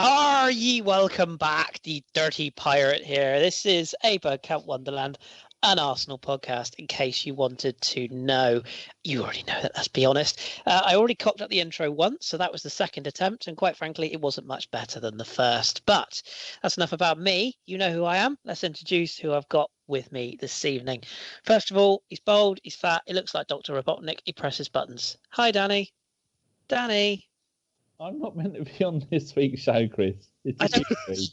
Are ye welcome back, the dirty pirate here. This is a Bergkamp Wonderland, an Arsenal podcast, in case you wanted to know. You already know that, let's be honest. I already cocked up the intro once, so that was the second attempt, and quite frankly, it wasn't much better than the first. But that's enough about me. You know who I am. Let's introduce who I've got with me this evening. First of all, he's bold, he's fat, he looks like Dr. Robotnik, he presses buttons. Hi, Danny. Danny. I'm not meant to be on this week's show, Chris.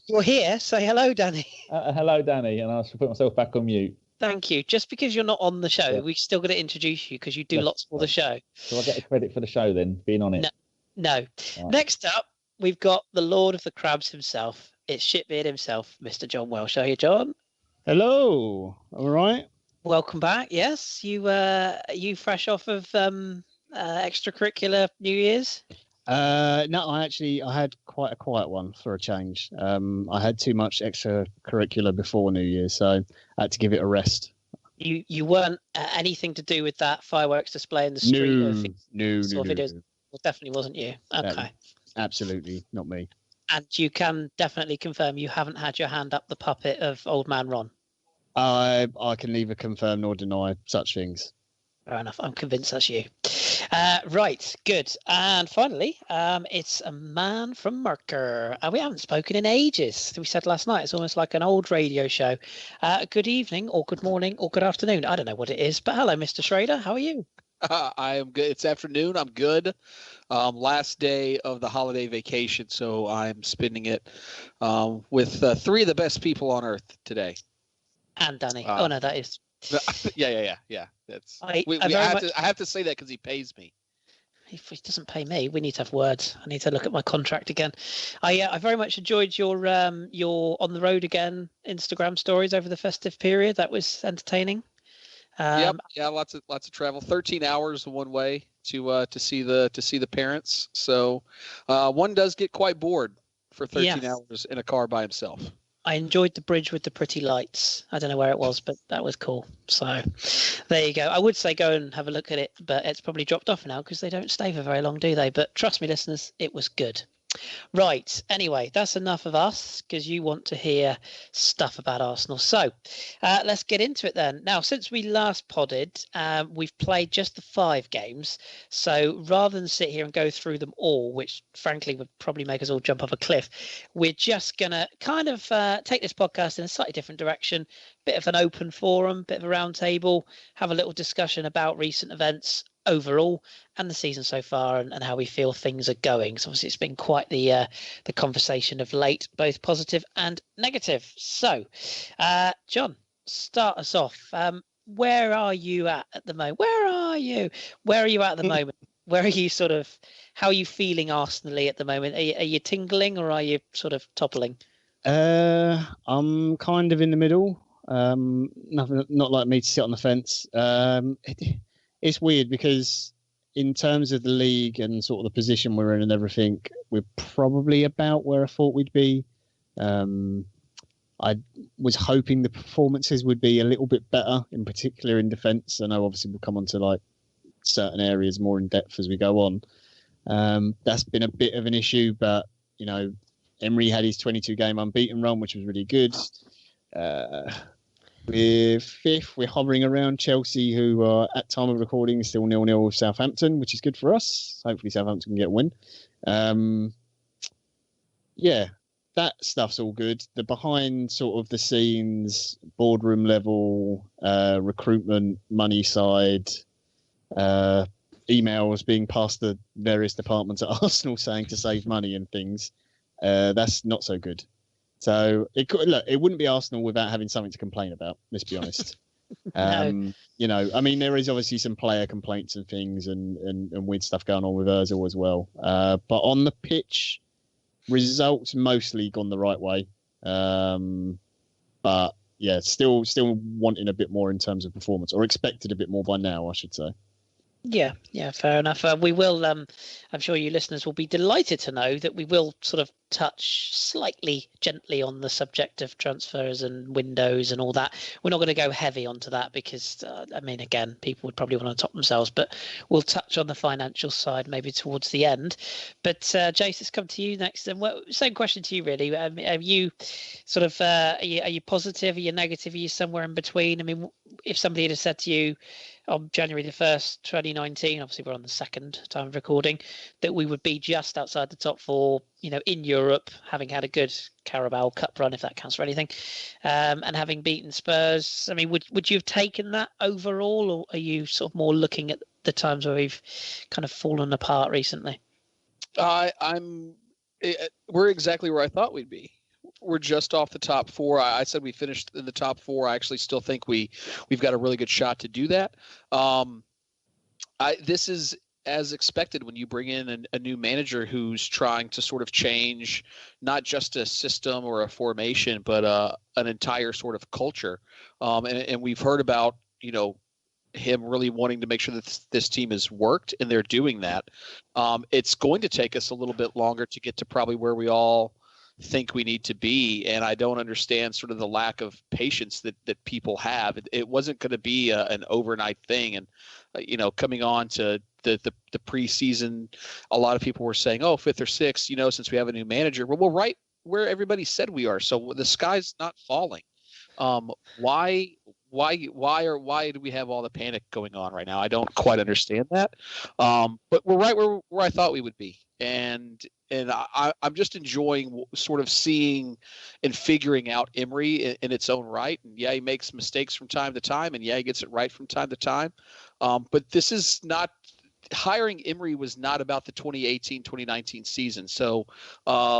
You're here. Say hello, Danny. Hello, Danny, and I should put myself back on mute. Thank you. Just because you're not on the show, Yeah. we still got to introduce you because you do lots for the show. So I get the credit for the show then, being on it? No. Right. Next up, we've got the Lord of the Crabs himself. It's Shitbeard himself, Mr. John Welsh. How are you, John? Hello. All right. Welcome back. Yes, you fresh off of extracurricular New Year's? No, I had quite a quiet one for a change. I had too much extracurricular before New Year, so I had to give it a rest. You weren't anything to do with that fireworks display in the street? No. Well, definitely wasn't you. Okay. Absolutely not me. And you can definitely confirm you haven't had your hand up the puppet of Old Man Ron? I can neither confirm nor deny such things. Fair enough. I'm convinced that's you. Right, good. And finally, it's a man from Merker. We haven't spoken in ages. We said last night, it's almost like an old radio show. Good evening, or good morning, or good afternoon. I don't know what it is, but hello, Mr. Schrader. How are you? I am good. It's afternoon. I'm good. Last day of the holiday vacation, so I'm spending it with three of the best people on earth today. And Danny. Oh, no, that is... Yeah. That's I have to say that because he pays me. If he doesn't pay me, we need to have words. I need to look at my contract again. I very much enjoyed your on the road again Instagram stories over the festive period. That was entertaining. Yeah, lots of travel. 13 hours one way to see the parents. So one does get quite bored for 13 hours in a car by himself. I enjoyed the bridge with the pretty lights. I don't know where it was, but that was cool. So there you go. I would say go and have a look at it, but it's probably dropped off now because they don't stay for very long, do they? But trust me, listeners, it was good. Right. Anyway, that's enough of us because you want to hear stuff about Arsenal. So let's get into it then. Now, since we last podded, we've played just the 5 games. So rather than sit here and go through them all, which frankly would probably make us all jump off a cliff, we're just going to kind of take this podcast in a slightly different direction, bit of an open forum, bit of a round table, have a little discussion about recent events overall and the season so far and how we feel things are going. So obviously it's been quite the conversation of late, both positive and negative. So John, start us off. Where are you at the moment? Where are you at the moment? Where are you how are you feeling Arsenally at the moment? Are you tingling or are you sort of toppling? I'm kind of in the middle. Nothing, not like me to sit on the fence. It's weird because in terms of the league and sort of the position we're in and everything, we're probably about where I thought we'd be. I was hoping the performances would be a little bit better, in particular in defence. I know obviously we'll come on to like certain areas more in depth as we go on. That's been a bit of an issue, but you know, Emery had his 22-game unbeaten run, which was really good. We're 5th. We're hovering around Chelsea, who are at time of recording still 0-0 with Southampton, which is good for us. Hopefully Southampton can get a win. That stuff's all good. The behind sort of the scenes, boardroom level, recruitment, money side, emails being passed to various departments at Arsenal saying to save money and things. That's not so good. So it wouldn't be Arsenal without having something to complain about. Let's be honest. No. You know, I mean, there is obviously some player complaints and things and weird stuff going on with Ozil as well. But on the pitch, results mostly gone the right way. But yeah, still wanting a bit more in terms of performance, or expected a bit more by now, I should say. Yeah, fair enough. We will. I'm sure you listeners will be delighted to know that we will sort of touch slightly gently on the subject of transfers and windows and all that. We're not going to go heavy onto that because, I mean, again, people would probably want to top themselves. But we'll touch on the financial side maybe towards the end. But Jace, let's come to you next. And same question to you, really. Are you sort of are you positive? Are you negative? Are you somewhere in between? I mean, if somebody had said to you on January the 1st, 2019, obviously we're on the second time of recording, that we would be just outside the top four, in Europe, having had a good Carabao Cup run, if that counts for anything, and having beaten Spurs. I mean, would you have taken that overall, or are you sort of more looking at the times where we've kind of fallen apart recently? We're exactly where I thought we'd be. We're just off the top four. I said we finished in the top four. I actually still think we've got a really good shot to do that. This is as expected when you bring in a new manager who's trying to sort of change not just a system or a formation, but an entire sort of culture. And we've heard about, him really wanting to make sure that this team has worked, and they're doing that. It's going to take us a little bit longer to get to probably where we all think we need to be, and I don't understand sort of the lack of patience that people have. It wasn't going to be an overnight thing, and coming on to the preseason, a lot of people were saying, "Oh, fifth or sixth," since we have a new manager. Well, we're right where everybody said we are, so the sky's not falling. Why do we have all the panic going on right now? I don't quite understand that. But we're right where I thought we would be. And I'm just enjoying sort of seeing and figuring out Emery in its own right. And yeah, he makes mistakes from time to time, and yeah, he gets it right from time to time. But this is not – hiring Emery was not about the 2018-2019 season. So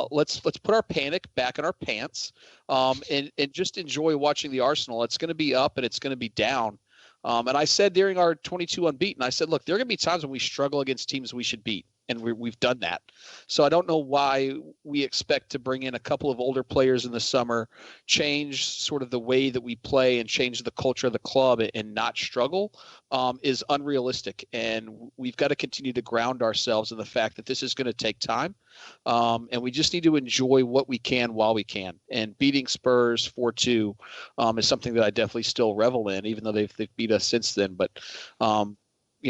let's put our panic back in our pants and just enjoy watching the Arsenal. It's going to be up and it's going to be down. And I said during our 22 unbeaten, I said, look, there are going to be times when we struggle against teams we should beat. And we've done that. So I don't know why we expect to bring in a couple of older players in the summer, change sort of the way that we play and change the culture of the club and not struggle is unrealistic. And we've got to continue to ground ourselves in the fact that this is going to take time. And we just need to enjoy what we can while we can. And beating Spurs 4-2 is something that I definitely still revel in, even though they've beat us since then. But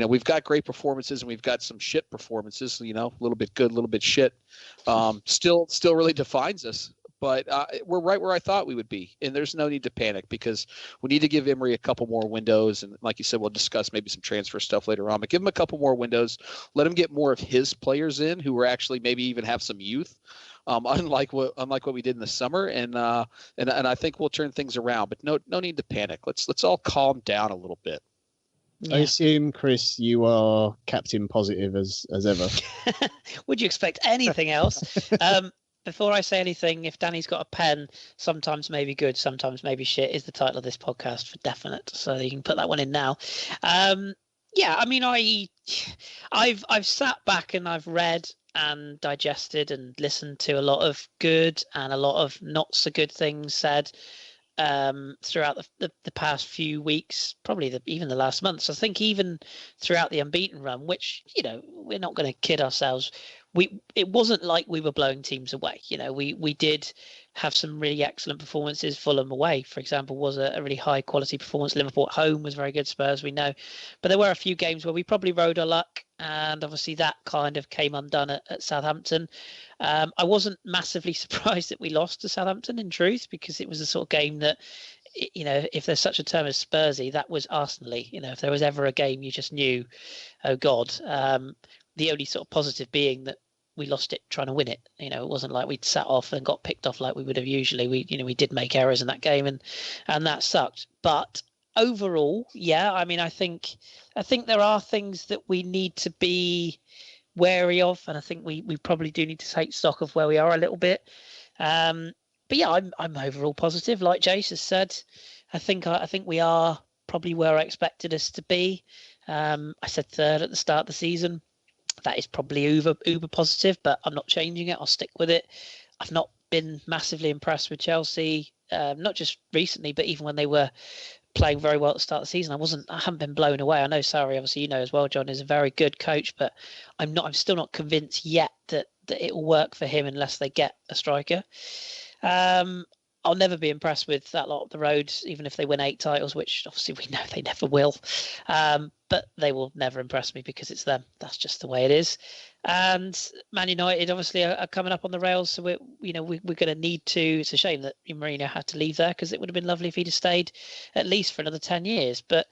we've got great performances and we've got some shit performances, a little bit good, a little bit shit. Still really defines us. But we're right where I thought we would be. And there's no need to panic because we need to give Emery a couple more windows. And like you said, we'll discuss maybe some transfer stuff later on. But give him a couple more windows. Let him get more of his players in who are actually maybe even have some youth. Unlike what we did in the summer. And I think we'll turn things around. But no need to panic. Let's all calm down a little bit. Yeah. I assume, Chris, you are captain positive as ever. Would you expect anything else? Before I say anything, if Danny's got a pen, sometimes maybe good, sometimes maybe shit is the title of this podcast for definite. So you can put that one in now. Yeah, I mean, I've sat back and I've read and digested and listened to a lot of good and a lot of not so good things said throughout the past few weeks, probably even the last month. So I think even throughout the unbeaten run, which, we're not going to kid ourselves, it wasn't like we were blowing teams away. We did have some really excellent performances. Fulham away, for example, was a really high quality performance. Liverpool at home was very good. Spurs, we know. But there were a few games where we probably rode our luck. And obviously that kind of came undone at Southampton. I wasn't massively surprised that we lost to Southampton, in truth, because it was the sort of game that, if there's such a term as Spursy, that was Arsenal-y. If there was ever a game you just knew, oh God. The only sort of positive being that we lost it trying to win it. It wasn't like we'd sat off and got picked off like we would have usually. We did make errors in that game and that sucked. But overall, yeah, I mean, I think there are things that we need to be wary of, and I think we probably do need to take stock of where we are a little bit. But yeah, I'm overall positive. Like Jace has said, I think we are probably where I expected us to be. I said third at the start of the season. That is probably uber positive, but I'm not changing it. I'll stick with it. I've not been massively impressed with Chelsea, not just recently, but even when they were playing very well at the start of the season. I haven't been blown away. I know Sarri, obviously, you know as well, John, is a very good coach, but I'm still not convinced yet that it will work for him unless they get a striker. I'll never be impressed with that lot up the road, even if they win 8 titles, which obviously we know they never will. But they will never impress me because it's them. That's just the way it is. And Man United obviously are coming up on the rails, so we're going to need to. It's a shame that Mourinho had to leave there because it would have been lovely if he'd have stayed at least for another 10 years. But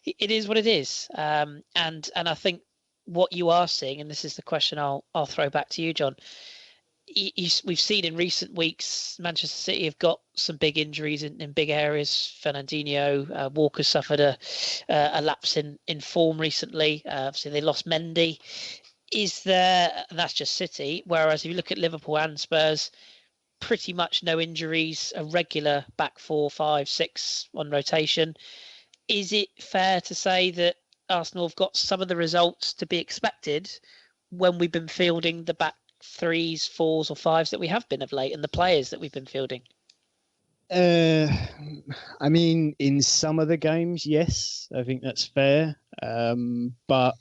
it is what it is. And I think what you are seeing, and this is the question I'll throw back to you, John. We've seen in recent weeks Manchester City have got some big injuries in big areas. Fernandinho, Walker suffered a lapse in form recently. Obviously, they lost Mendy. That's just City. Whereas if you look at Liverpool and Spurs, pretty much no injuries, a regular back 4, 5, 6 on rotation. Is it fair to say that Arsenal have got some of the results to be expected when we've been fielding the back 3s, 4s or 5s that we have been of late and the players that we've been fielding? I mean, in some of the games, yes, I think that's fair. But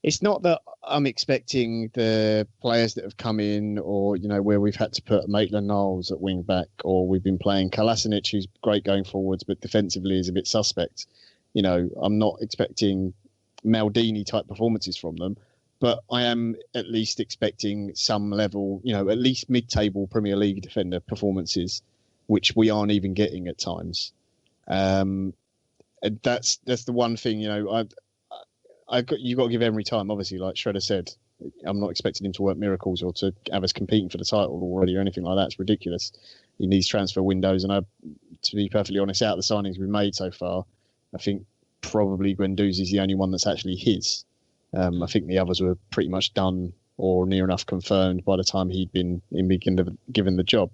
it's not that I'm expecting the players that have come in or, where we've had to put Maitland-Niles at wing back, or we've been playing Kolasinac, who's great going forwards, but defensively is a bit suspect. I'm not expecting Maldini type performances from them. But I am at least expecting some level, at least mid-table Premier League defender performances, which we aren't even getting at times. And that's the one thing, you've got to give Emery time. Obviously, like Shredder said, I'm not expecting him to work miracles or to have us competing for the title already or anything like that. It's ridiculous. He needs transfer windows, and to be perfectly honest, out of the signings we've made so far, I think probably Guendouzi is the only one that's actually his. I think the others were pretty much done or near enough confirmed by the time he'd been given the job.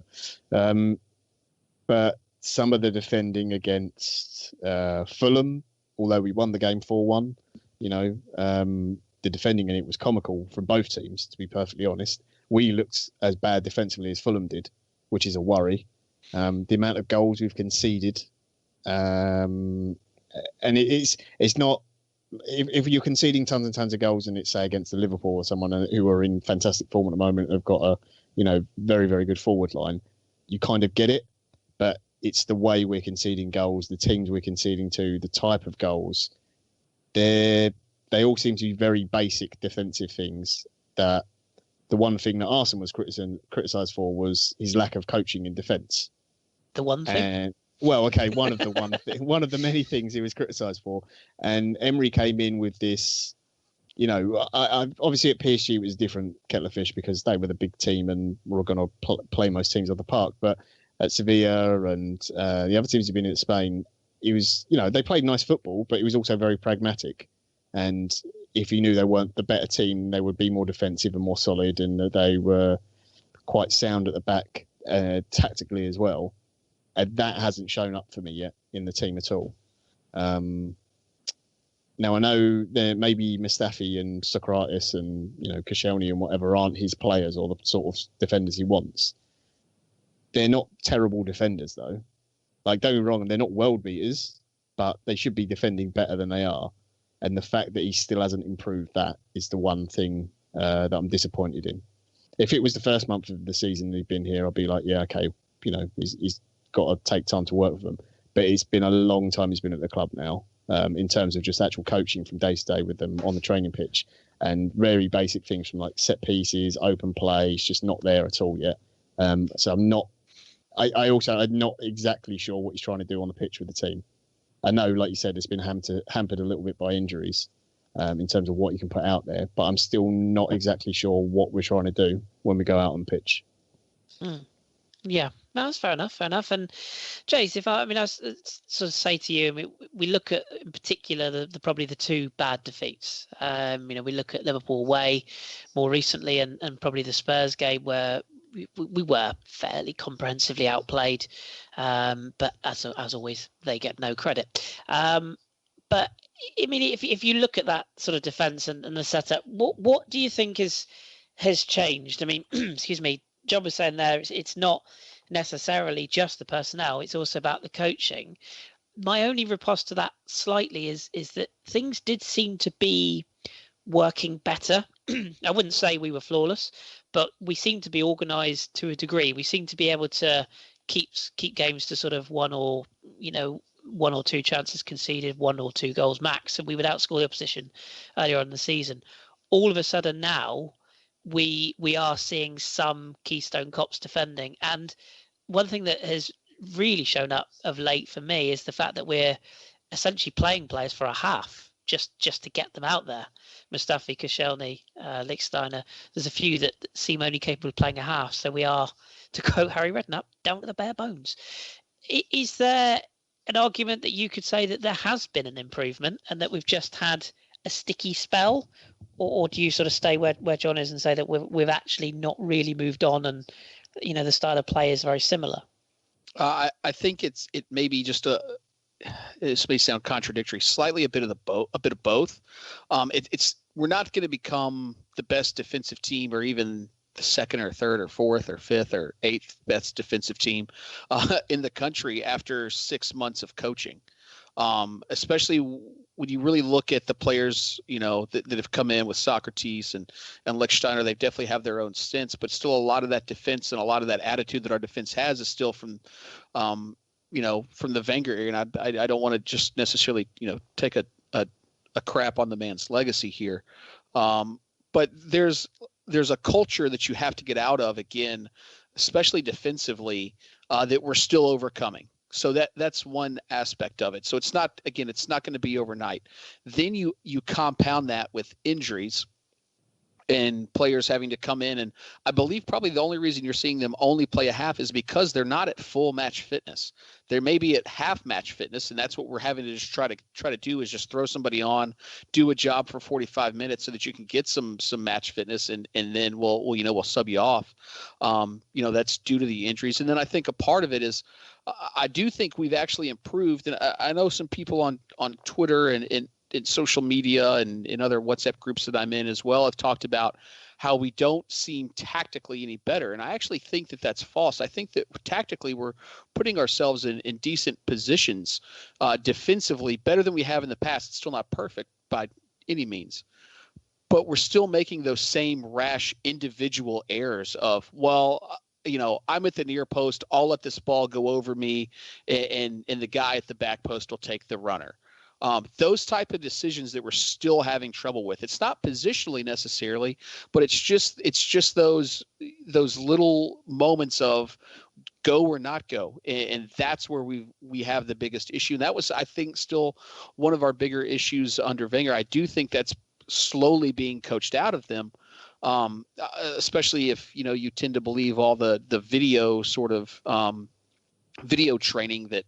But some of the defending against Fulham, although we won the game 4-1, the defending in it was comical from both teams, to be perfectly honest. We looked as bad defensively as Fulham did, which is a worry. The amount of goals we've conceded, and it's not. If you're conceding tons and tons of goals and it's, say, against the Liverpool or someone who are in fantastic form at the moment and have got a, very, very good forward line, you kind of get it. But it's the way we're conceding goals, the teams we're conceding to, the type of goals. They all seem to be very basic defensive things. That the one thing that Arsene was criticised for was his lack of coaching in defence. The one thing? Well, okay, one of the many things he was criticised for, and Emery came in with this. I obviously at PSG it was a different kettle of fish because they were the big team and were going to play most teams on the park. But at Sevilla and the other teams who've been in Spain, he was, they played nice football, but he was also very pragmatic. And if he knew they weren't the better team, they would be more defensive and more solid, and they were quite sound at the back tactically as well. And that hasn't shown up for me yet in the team at all. Now, I know there maybe Mustafi and Socrates and, Koscielny and whatever aren't his players or the sort of defenders he wants. They're not terrible defenders, though. Like, don't get me wrong, they're not world beaters, but they should be defending better than they are. And the fact that he still hasn't improved that is the one thing that I'm disappointed in. If it was the first month of the season he'd been here, I'd be like, yeah, okay, he's got to take time to work with them. But it's been a long time he's been at the club now, in terms of just actual coaching from day to day with them on the training pitch, and very basic things from like set pieces, open play. It's just not there at all yet. So I'm not. I'm not exactly sure what he's trying to do on the pitch with the team. I know, like you said, it's been hampered a little bit by injuries in terms of what you can put out there. But I'm still not exactly sure what we're trying to do when we go out on the pitch. Yeah, no, that's fair enough. And Jace, I was sort of say to you, we look at in particular the probably the two bad defeats. We look at Liverpool away more recently, and probably the Spurs game where we were fairly comprehensively outplayed. But as always, they get no credit. But I mean, if you look at that sort of defence and the setup, what do you think has changed? I mean, excuse me. John was saying there, it's not necessarily just the personnel. It's also about the coaching. My only riposte to that slightly is that things did seem to be working better. I wouldn't say we were flawless, but we seemed to be organised to a degree. We seemed to be able to keep games to sort of one or two chances conceded, 1 or 2 goals max, and we would outscore the opposition earlier on in the season. All of a sudden now, we are seeing some Keystone Cops defending, and one thing that has really shown up of late for me is the fact that we're essentially playing players for a half just to get them out there. Mustafi, Koscielny, Lichtsteiner. There's a few that seem only capable of playing a half. So we are, to quote Harry Redknapp, down to the bare bones. Is there an argument that you could say that there has been an improvement and that we've just had a sticky spell? Or do you sort of stay where John is and say that we've actually not really moved on and, the style of play is very similar? I think it may be just this may sound contradictory, slightly a bit of both. We're not going to become the best defensive team or even the second or third or fourth or fifth or eighth best defensive team in the country after 6 months of coaching. Especially when you really look at the players, that have come in with Socrates and Lichtsteiner. They definitely have their own stints, but still a lot of that defense and a lot of that attitude that our defense has is still from the Wenger era. And I don't want to just necessarily, take a crap on the man's legacy here. But there's a culture that you have to get out of, again, especially defensively, that we're still overcoming. So that's one aspect of it. So it's not going to be overnight. Then you compound that with injuries and players having to come in. And I believe probably the only reason you're seeing them only play a half is because they're not at full match fitness. They may be at half match fitness, and that's what we're having to just try to do is just throw somebody on, do a job for 45 minutes so that you can get some match fitness, and then we'll sub you off. That's due to the injuries. And then I think a part of it is I do think we've actually improved. And I know some people on Twitter and in social media and in other WhatsApp groups that I'm in as well have talked about how we don't seem tactically any better. And I actually think that that's false. I think that tactically we're putting ourselves in decent positions defensively, better than we have in the past. It's still not perfect by any means, but we're still making those same rash individual errors of, I'm at the near post, I'll let this ball go over me, and the guy at the back post will take the runner. Those type of decisions that we're still having trouble with. It's not positionally necessarily, but it's just those little moments of go or not go, and that's where we have the biggest issue. And that was, I think, still one of our bigger issues under Wenger. I do think that's slowly being coached out of them, especially if you tend to believe all the video sort of video training that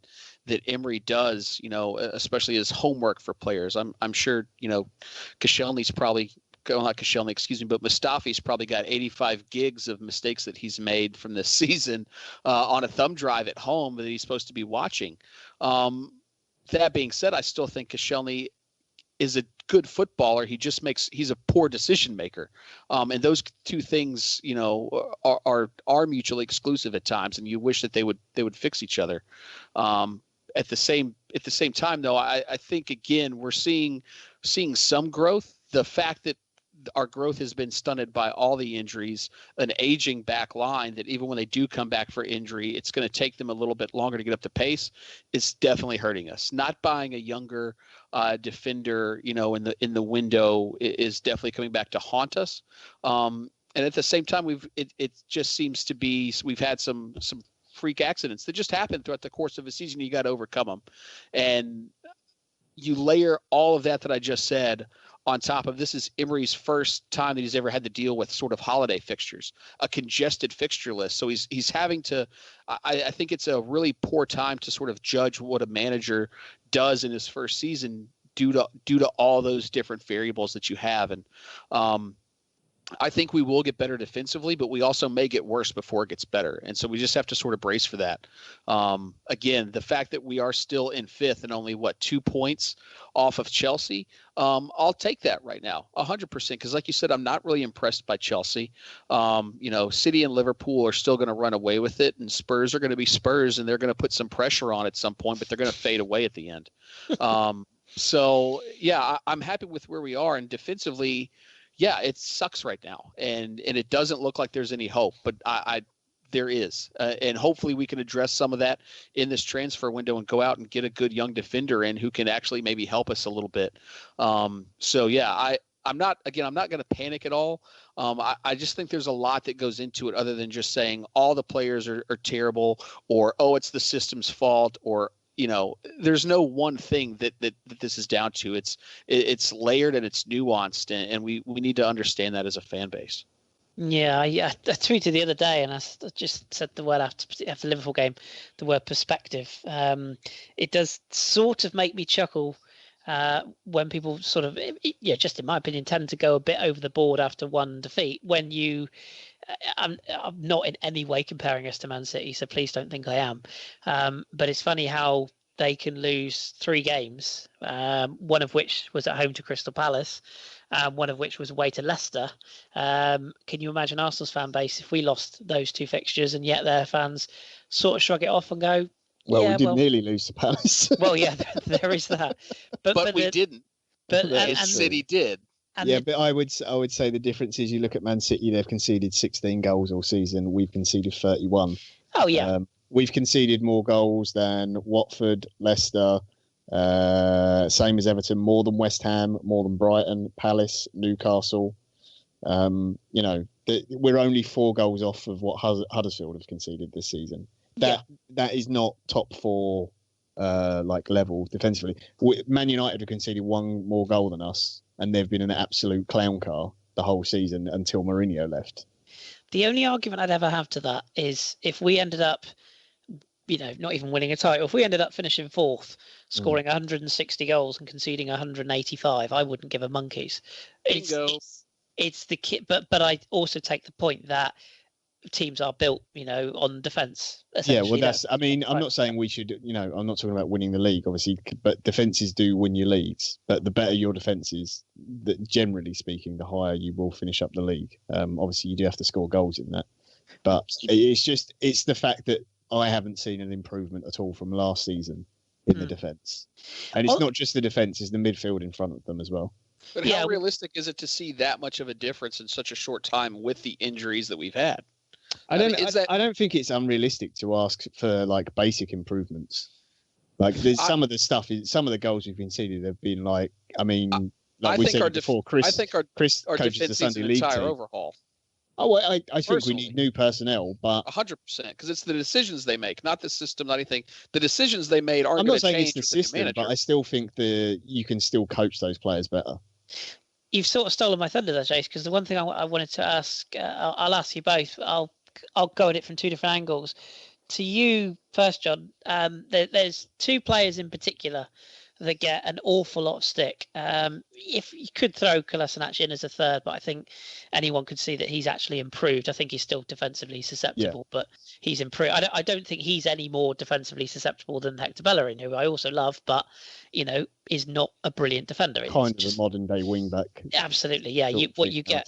Emery does, especially as homework for players. I'm sure, Koscielny's probably, not Koscielny, excuse me, but Mustafi's probably got 85 gigs of mistakes that he's made from this season on a thumb drive at home that he's supposed to be watching. That being said, I still think Koscielny is a good footballer. He's a poor decision maker. And those two things, are mutually exclusive at times, and you wish that they would fix each other. At the same time, though, I think, again, we're seeing some growth. The fact that our growth has been stunted by all the injuries, an aging back line that even when they do come back for injury, it's going to take them a little bit longer to get up to pace. It's definitely hurting us. Not buying a younger defender, in the window is definitely coming back to haunt us. And at the same time, it just seems to be we've had some freak accidents that just happen throughout the course of a season. You got to overcome them, and you layer all of that I just said on top of this is Emery's first time that he's ever had to deal with sort of holiday fixtures, a congested fixture list. So he's having to. I think it's a really poor time to sort of judge what a manager does in his first season due to all those different variables that you have. And I think we will get better defensively, but we also may get worse before it gets better. And so we just have to sort of brace for that. Again, the fact that we are still in fifth and only, 2 points off of Chelsea, I'll take that right now, 100%. Because like you said, I'm not really impressed by Chelsea. City and Liverpool are still going to run away with it, and Spurs are going to be Spurs, and they're going to put some pressure on at some point, but they're going to fade away at the end. So, yeah, I'm happy with where we are. And defensively, yeah, it sucks right now, and it doesn't look like there's any hope, but there is, and hopefully we can address some of that in this transfer window and go out and get a good young defender in who can actually maybe help us a little bit. So yeah, I'm not going to panic at all. I just think there's a lot that goes into it other than just saying all the players are terrible, or it's the system's fault, or there's no one thing that this is down to. It's layered and it's nuanced, and we need to understand that as a fan base. Yeah, I tweeted the other day, and I just said the word after the Liverpool game, the word perspective. It does sort of make me chuckle when people sort of, just in my opinion, tend to go a bit over the board after one defeat. When I'm not in any way comparing us to Man City, so please don't think I am. But it's funny how they can lose 3 games, one of which was at home to Crystal Palace, one of which was away to Leicester. Can you imagine Arsenal's fan base if we lost those 2 fixtures, and yet their fans sort of shrug it off and go, well, we did nearly lose to Palace. Well, yeah, there is that. But we didn't. But and City did. But I would say the difference is, you look at Man City, they've conceded 16 goals all season. We've conceded 31. Oh, yeah. We've conceded more goals than Watford, Leicester, same as Everton, more than West Ham, more than Brighton, Palace, Newcastle. We're only 4 goals off of what Huddersfield have conceded this season. That is not top 4 level defensively. Man United have conceded 1 more goal than us, and they've been an absolute clown car the whole season until Mourinho left. The only argument I'd ever have to that is if we ended up, not even winning a title, if we ended up finishing 4th, scoring 160 goals and conceding 185, I wouldn't give a monkey's. It's the kit, but I also take the point that teams are built, on defence. Yeah, well, I'm not saying we should, I'm not talking about winning the league, obviously, but defences do win your leagues. But the better your defence is, that generally speaking, the higher you will finish up the league. Obviously, you do have to score goals in that. But it's the fact that I haven't seen an improvement at all from last season in the defence. And it's not just the defence, it's the midfield in front of them as well. But how realistic is it to see that much of a difference in such a short time with the injuries that we've had? I don't think it's unrealistic to ask for basic improvements. There's some of the goals we've conceded have been we said before, Chris coaches the Sunday League team. Overhaul. Oh, well, I think we need new personnel, but 100%, because it's the decisions they make, not the system, not anything. The decisions they made aren't. I'm not saying it's the system, but I still think you can still coach those players better. You've sort of stolen my thunder there, Jace, because the one thing I wanted to ask, I'll ask you both. I'll go at it from 2 different angles. To you first, John, there's 2 players in particular that get an awful lot of stick. If you could throw Kolasinac in as a third, but I think anyone could see that he's actually improved. I think he's still defensively susceptible, but he's improved. I don't think he's any more defensively susceptible than Hector Bellerin, who I also love, but is not a brilliant defender. It's kind of a modern day wing back. Absolutely, yeah. What you get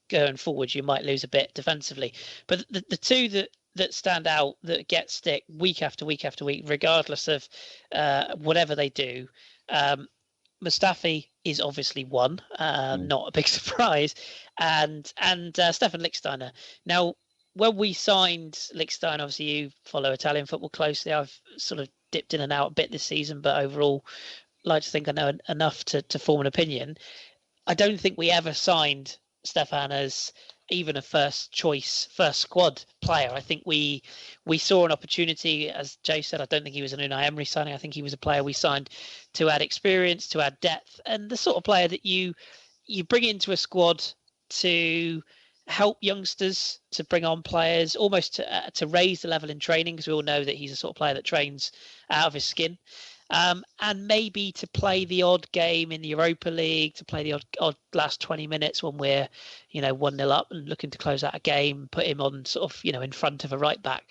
going forward, you might lose a bit defensively. But the 2 that stand out, that get stick week after week after week, regardless of whatever they do. Mustafi is obviously one, not a big surprise, and Stefan Lichtsteiner. Now, when we signed Lichtsteiner, obviously you follow Italian football closely. I've sort of dipped in and out a bit this season, but overall, I like to think I know enough to form an opinion. I don't think we ever signed Stefan as even a first squad player. I think we saw an opportunity, as Jay said. I don't think he was an Unai Emery signing. I think he was a player we signed to add experience, to add depth, and the sort of player that you bring into a squad to help youngsters, to bring on players, almost to raise the level in training, because we all know that he's a sort of player that trains out of his skin. and maybe to play the odd game in the Europa League, to play the odd last 20 minutes when we're, 1-0 up and looking to close out a game, put him on sort of, in front of a right back.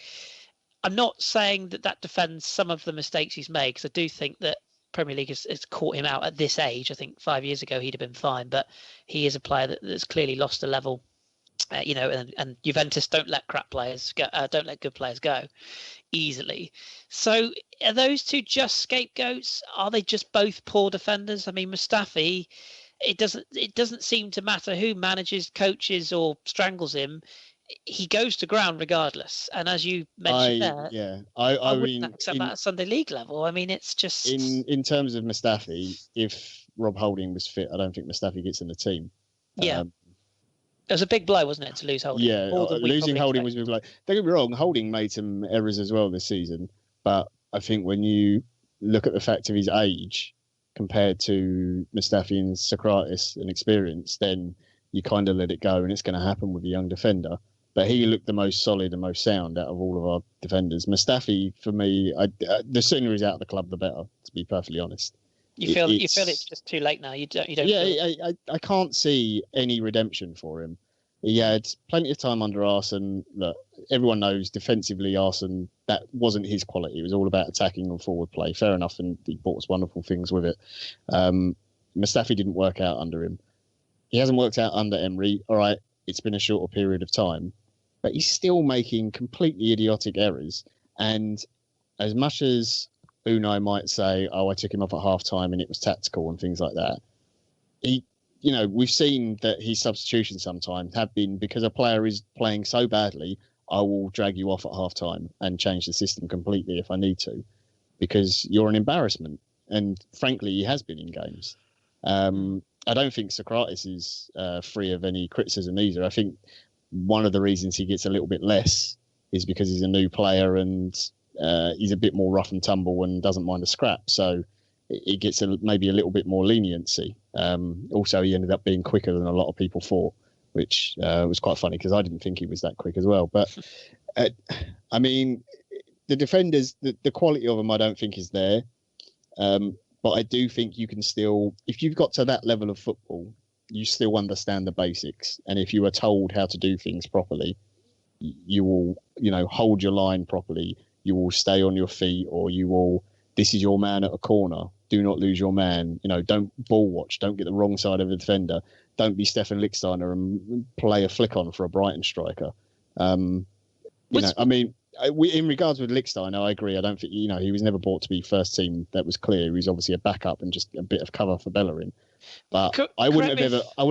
I'm not saying that defends some of the mistakes he's made, because I do think that Premier League has caught him out at this age. I think 5 years ago he'd have been fine, but he is a player that's clearly lost a level. And Juventus don't let crap players go, don't let good players go easily. So are those two just scapegoats? Are they just both poor defenders? I mean, Mustafi, it doesn't seem to matter who manages, coaches, or strangles him. He goes to ground regardless. And as you mentioned I wouldn't accept that at Sunday League level. I mean, it's just in terms of Mustafi, if Rob Holding was fit, I don't think Mustafi gets in the team. Yeah. It was a big blow, wasn't it, to lose Holding? Yeah, losing Holding was a big blow. Don't get me wrong, Holding made some errors as well this season. But I think when you look at the fact of his age compared to Mustafi and Socrates and experience, then you kind of let it go, and it's going to happen with a young defender. But he looked the most solid and most sound out of all of our defenders. Mustafi, for me, the sooner he's out of the club, the better, to be perfectly honest. You feel it's just too late now. You don't. Yeah, I can't see any redemption for him. He had plenty of time under Arsene. Look, everyone knows defensively, Arsene, that wasn't his quality. It was all about attacking and forward play. Fair enough, and he brought us wonderful things with it. Mustafi didn't work out under him. He hasn't worked out under Emery. All right, it's been a shorter period of time, but he's still making completely idiotic errors. And as much as Unai might say, I took him off at half-time and it was tactical and things like that. We've seen that his substitutions sometimes have been because a player is playing so badly, I will drag you off at half-time and change the system completely if I need to, because you're an embarrassment. And frankly, he has been in games. I don't think Socrates is free of any criticism either. I think one of the reasons he gets a little bit less is because he's a new player and he's a bit more rough and tumble and doesn't mind a scrap. So it gets maybe a little bit more leniency. Also, he ended up being quicker than a lot of people thought, which was quite funny because I didn't think he was that quick as well. But, I mean, the defenders, the quality of them I don't think is there. But I do think you can still, if you've got to that level of football, you still understand the basics. And if you are told how to do things properly, you will, hold your line properly. You will stay on your feet, or you will, this is your man at a corner. Do not lose your man. Don't ball watch. Don't get the wrong side of the defender. Don't be Stefan Lichtsteiner and play a flick on for a Brighton striker. In regards with Lichtsteiner, I agree. I don't think, he was never brought to be first team. That was clear. He was obviously a backup and just a bit of cover for Bellerin. But I wouldn't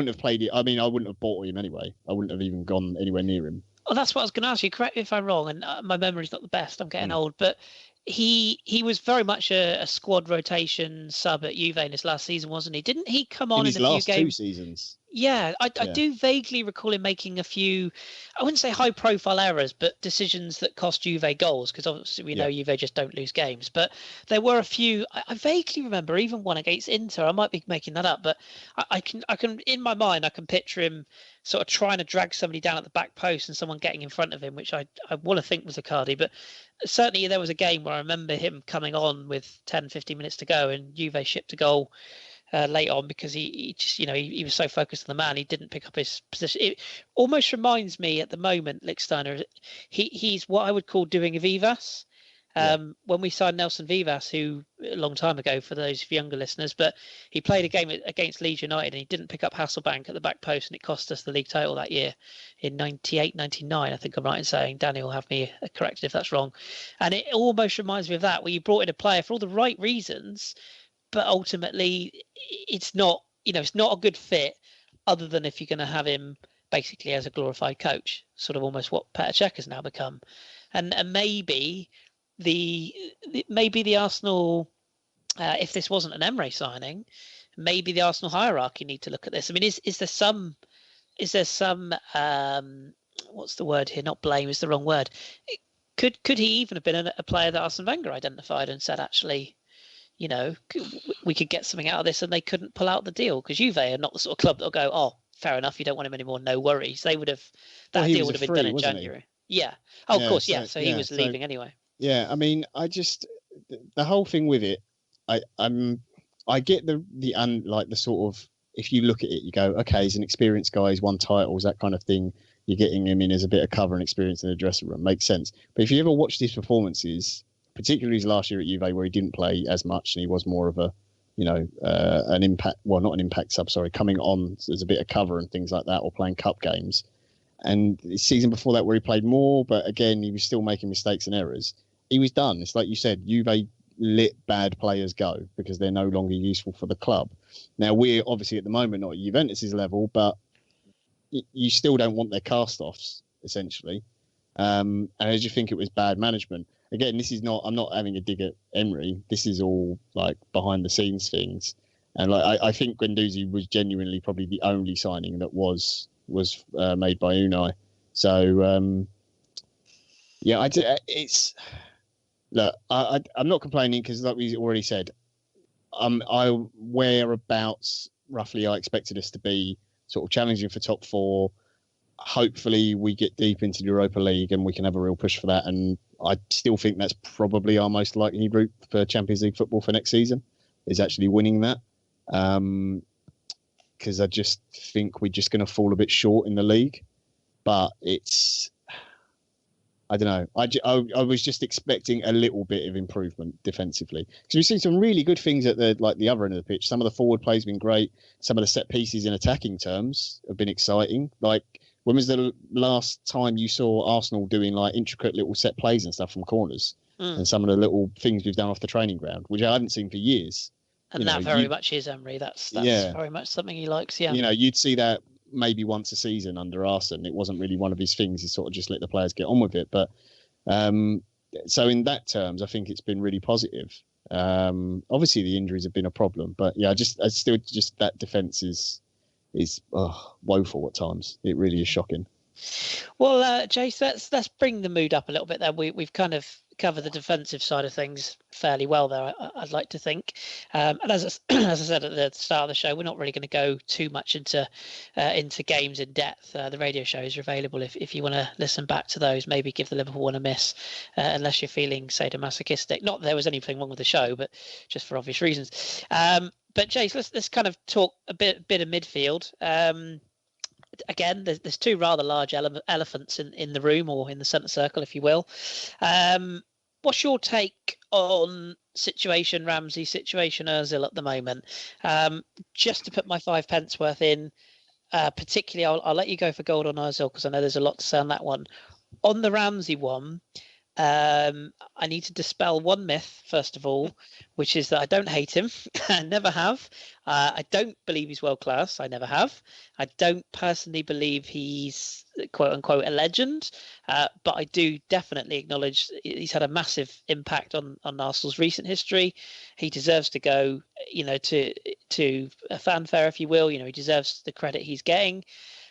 have played it. I mean, I wouldn't have bought him anyway. I wouldn't have even gone anywhere near him. Oh, that's what I was going to ask you. Correct me if I'm wrong, and my memory's not the best. I'm getting old, but he was very much a squad rotation sub at Juve in his last season, wasn't he? Didn't he come on in a few games? His last 2 seasons. Yeah, I do vaguely recall him making a few, I wouldn't say high-profile errors, but decisions that cost Juve goals, because obviously we know Juve just don't lose games. But there were a few, I vaguely remember, even one against Inter. I might be making that up, but I can in my mind, I can picture him sort of trying to drag somebody down at the back post and someone getting in front of him, which I want to think was Icardi. But certainly there was a game where I remember him coming on with 10, 15 minutes to go, and Juve shipped a goal late on because he just, he was so focused on the man, he didn't pick up his position. It almost reminds me at the moment, Lichtsteiner, he's what I would call doing a Vivas. When we signed Nelson Vivas, who a long time ago for those younger listeners, but he played a game against Leeds United and he didn't pick up Hasselbank at the back post, and it cost us the league title that year in 98-99. I think I'm right in saying. Danny will have me corrected if that's wrong. And it almost reminds me of that, where you brought in a player for all the right reasons, but ultimately it's not, it's not a good fit, other than if you're going to have him basically as a glorified coach, sort of almost what Petr Cech has now become. And maybe the Arsenal, if this wasn't an Emre signing, maybe the Arsenal hierarchy need to look at this. I mean, is there some what's the word here? Not blame is the wrong word. Could he even have been a player that Arsene Wenger identified and said, actually, we could get something out of this, and they couldn't pull out the deal? Because Juve are not the sort of club that'll go, oh, fair enough, you don't want him anymore, no worries. They would have, deal would have been done in January. Yeah. Oh, of course, yeah. So he was leaving anyway. Yeah, I mean, the whole thing with it, I get the sort of, if you look at it, you go, okay, he's an experienced guy, he's won titles, that kind of thing. You're getting him in as a bit of cover and experience in the dressing room. Makes sense. But if you ever watched his performances, particularly his last year at Juve, where he didn't play as much and he was more of a, an impact, well, not an impact sub, sorry, coming on as a bit of cover and things like that, or playing cup games. And the season before that, where he played more, but again, he was still making mistakes and errors. He was done. It's like you said, Juve let bad players go because they're no longer useful for the club. Now, we're obviously at the moment not at Juventus's level, but you still don't want their cast-offs, essentially. And I just think it was bad management. Again, I'm not having a dig at Emery. This is all like behind-the-scenes things. And I think Guendouzi was genuinely probably the only signing that was made by Unai. So, I'm not complaining because, like we already said, whereabouts roughly I expected us to be, sort of challenging for top four. Hopefully we get deep into the Europa League and we can have a real push for that. And I still think that's probably our most likely route for Champions League football for next season, is actually winning that. Because I just think we're just going to fall a bit short in the league. But I don't know. I was just expecting a little bit of improvement defensively, because we've seen some really good things at the other end of the pitch. Some of the forward play has been great. Some of the set pieces in attacking terms have been exciting. Like, when was the last time you saw Arsenal doing like intricate little set plays and stuff from corners? And some of the little things we've done off the training ground, which I haven't seen for years. And that very much is Emery. That's very much something he likes. Yeah. You'd see that maybe once a season under Arsene. It wasn't really one of his things. He sort of just let the players get on with it. But so in that terms, I think it's been really positive. Obviously the injuries have been a problem, but yeah, I still that defense is woeful at times. It really is shocking. Well, Jace, let's bring the mood up a little bit there. We've kind of covered the defensive side of things fairly well there, I'd like to think. And as I said at the start of the show, we're not really going to go too much into games in depth. The radio shows are available if you want to listen back to those. Maybe give the Liverpool one a miss, unless you're feeling sadomasochistic. Not that there was anything wrong with the show, but just for obvious reasons. But Jace, let's kind of talk a bit of midfield. Again, there's two rather large elephants in the room, or in the centre circle, if you will. What's your take on situation Ramsey, situation Ozil at the moment? Just to put my 5 pence worth in, particularly, I'll let you go for gold on Ozil because I know there's a lot to say on that one. On the Ramsey one, I need to dispel one myth, first of all, which is that I don't hate him. I never have. I don't believe he's world class. I never have. I don't personally believe he's quote unquote a legend, but I do definitely acknowledge he's had a massive impact on Arsenal's recent history. He deserves to go, to a fanfare, if you will. He deserves the credit he's getting.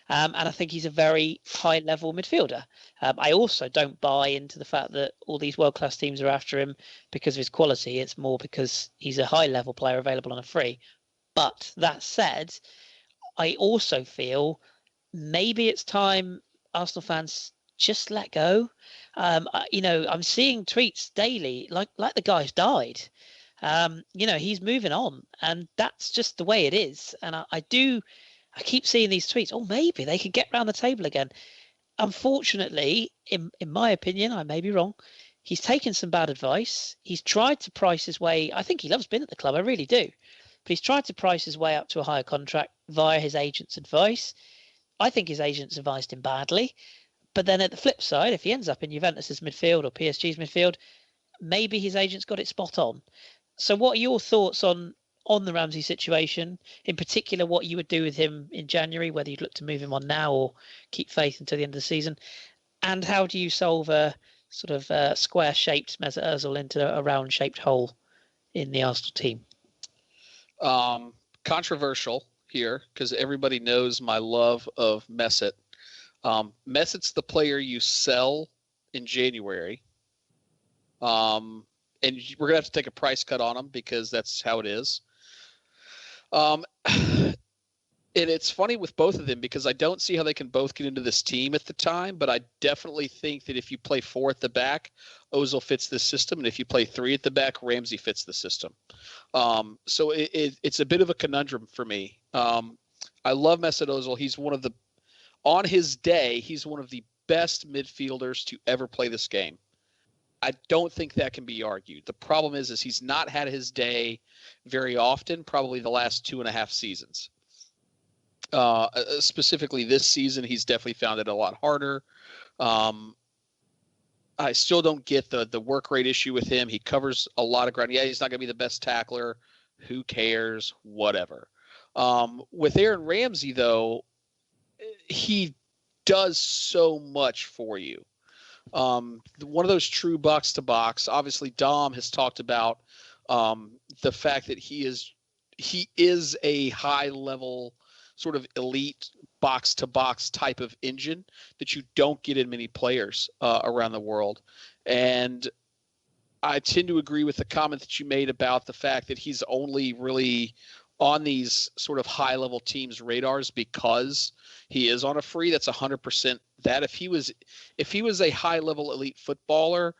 And I think he's a very high-level midfielder. I also don't buy into the fact that all these world-class teams are after him because of his quality. It's more because he's a high-level player available on a free. But that said, I also feel maybe it's time Arsenal fans just let go. I'm seeing tweets daily like the guy's died. He's moving on, and that's just the way it is. And I keep seeing these tweets. Oh, maybe they could get round the table again. Unfortunately, in my opinion, I may be wrong. He's taken some bad advice. He's tried to price his way. I think he loves being at the club. I really do. But he's tried to price his way up to a higher contract via his agent's advice. I think his agents advised him badly. But then at the flip side, if he ends up in Juventus's midfield or PSG's midfield, maybe his agent's got it spot on. So what are your thoughts on the Ramsey situation, in particular, what you would do with him in January, whether you'd look to move him on now or keep faith until the end of the season? And how do you solve a sort of square-shaped Mesut Ozil into a round-shaped hole in the Arsenal team? Controversial here, because everybody knows my love of Mesut. Mesut's the player you sell in January. And we're going to have to take a price cut on him because that's how it is. And it's funny with both of them because I don't see how they can both get into this team at the time, but I definitely think that if you play 4 at the back, Ozil fits this system, and if you play 3 at the back, Ramsey fits the system. So it's a bit of a conundrum for me. I love Mesut Ozil. He's on his day, he's one of the best midfielders to ever play this game. I don't think that can be argued. The problem is he's not had his day very often, probably the last 2.5 seasons. Specifically this season, he's definitely found it a lot harder. I still don't get the work rate issue with him. He covers a lot of ground. Yeah, he's not going to be the best tackler. Who cares? Whatever. With Aaron Ramsey, though, he does so much for you. One of those true box to box. Obviously, Dom has talked about the fact that he is a high level sort of elite box to box type of engine that you don't get in many players around the world. And I tend to agree with the comment that you made about the fact that he's only really on these sort of high level teams' radars because he is on a free. That's 100% that. If he was a high level elite footballer,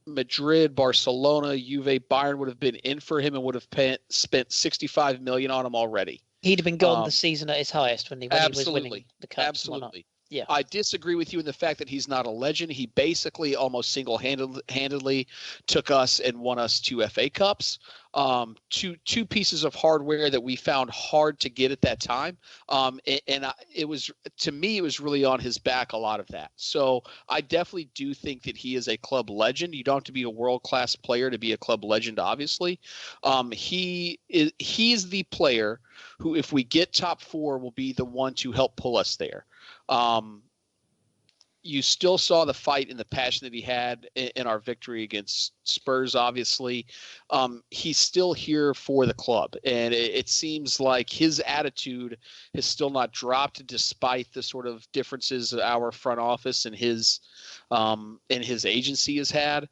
Madrid, Barcelona, Juve, Bayern would have been in for him and would have spent $65 million on him already. He'd have been gone the season at his highest when he was winning the cup. Absolutely. Yeah. I disagree with you in the fact that he's not a legend. He basically almost single-handedly took us and won us 2 FA Cups, two pieces of hardware that we found hard to get at that time. It was, to me, it was really on his back, a lot of that. So I definitely do think that he is a club legend. You don't have to be a world-class player to be a club legend, obviously. He's the player who, if we get top 4, will be the one to help pull us there. You still saw the fight and the passion that he had in our victory against Spurs, obviously. He's still here for the club, and it seems like his attitude has still not dropped despite the sort of differences our front office and his agency has had.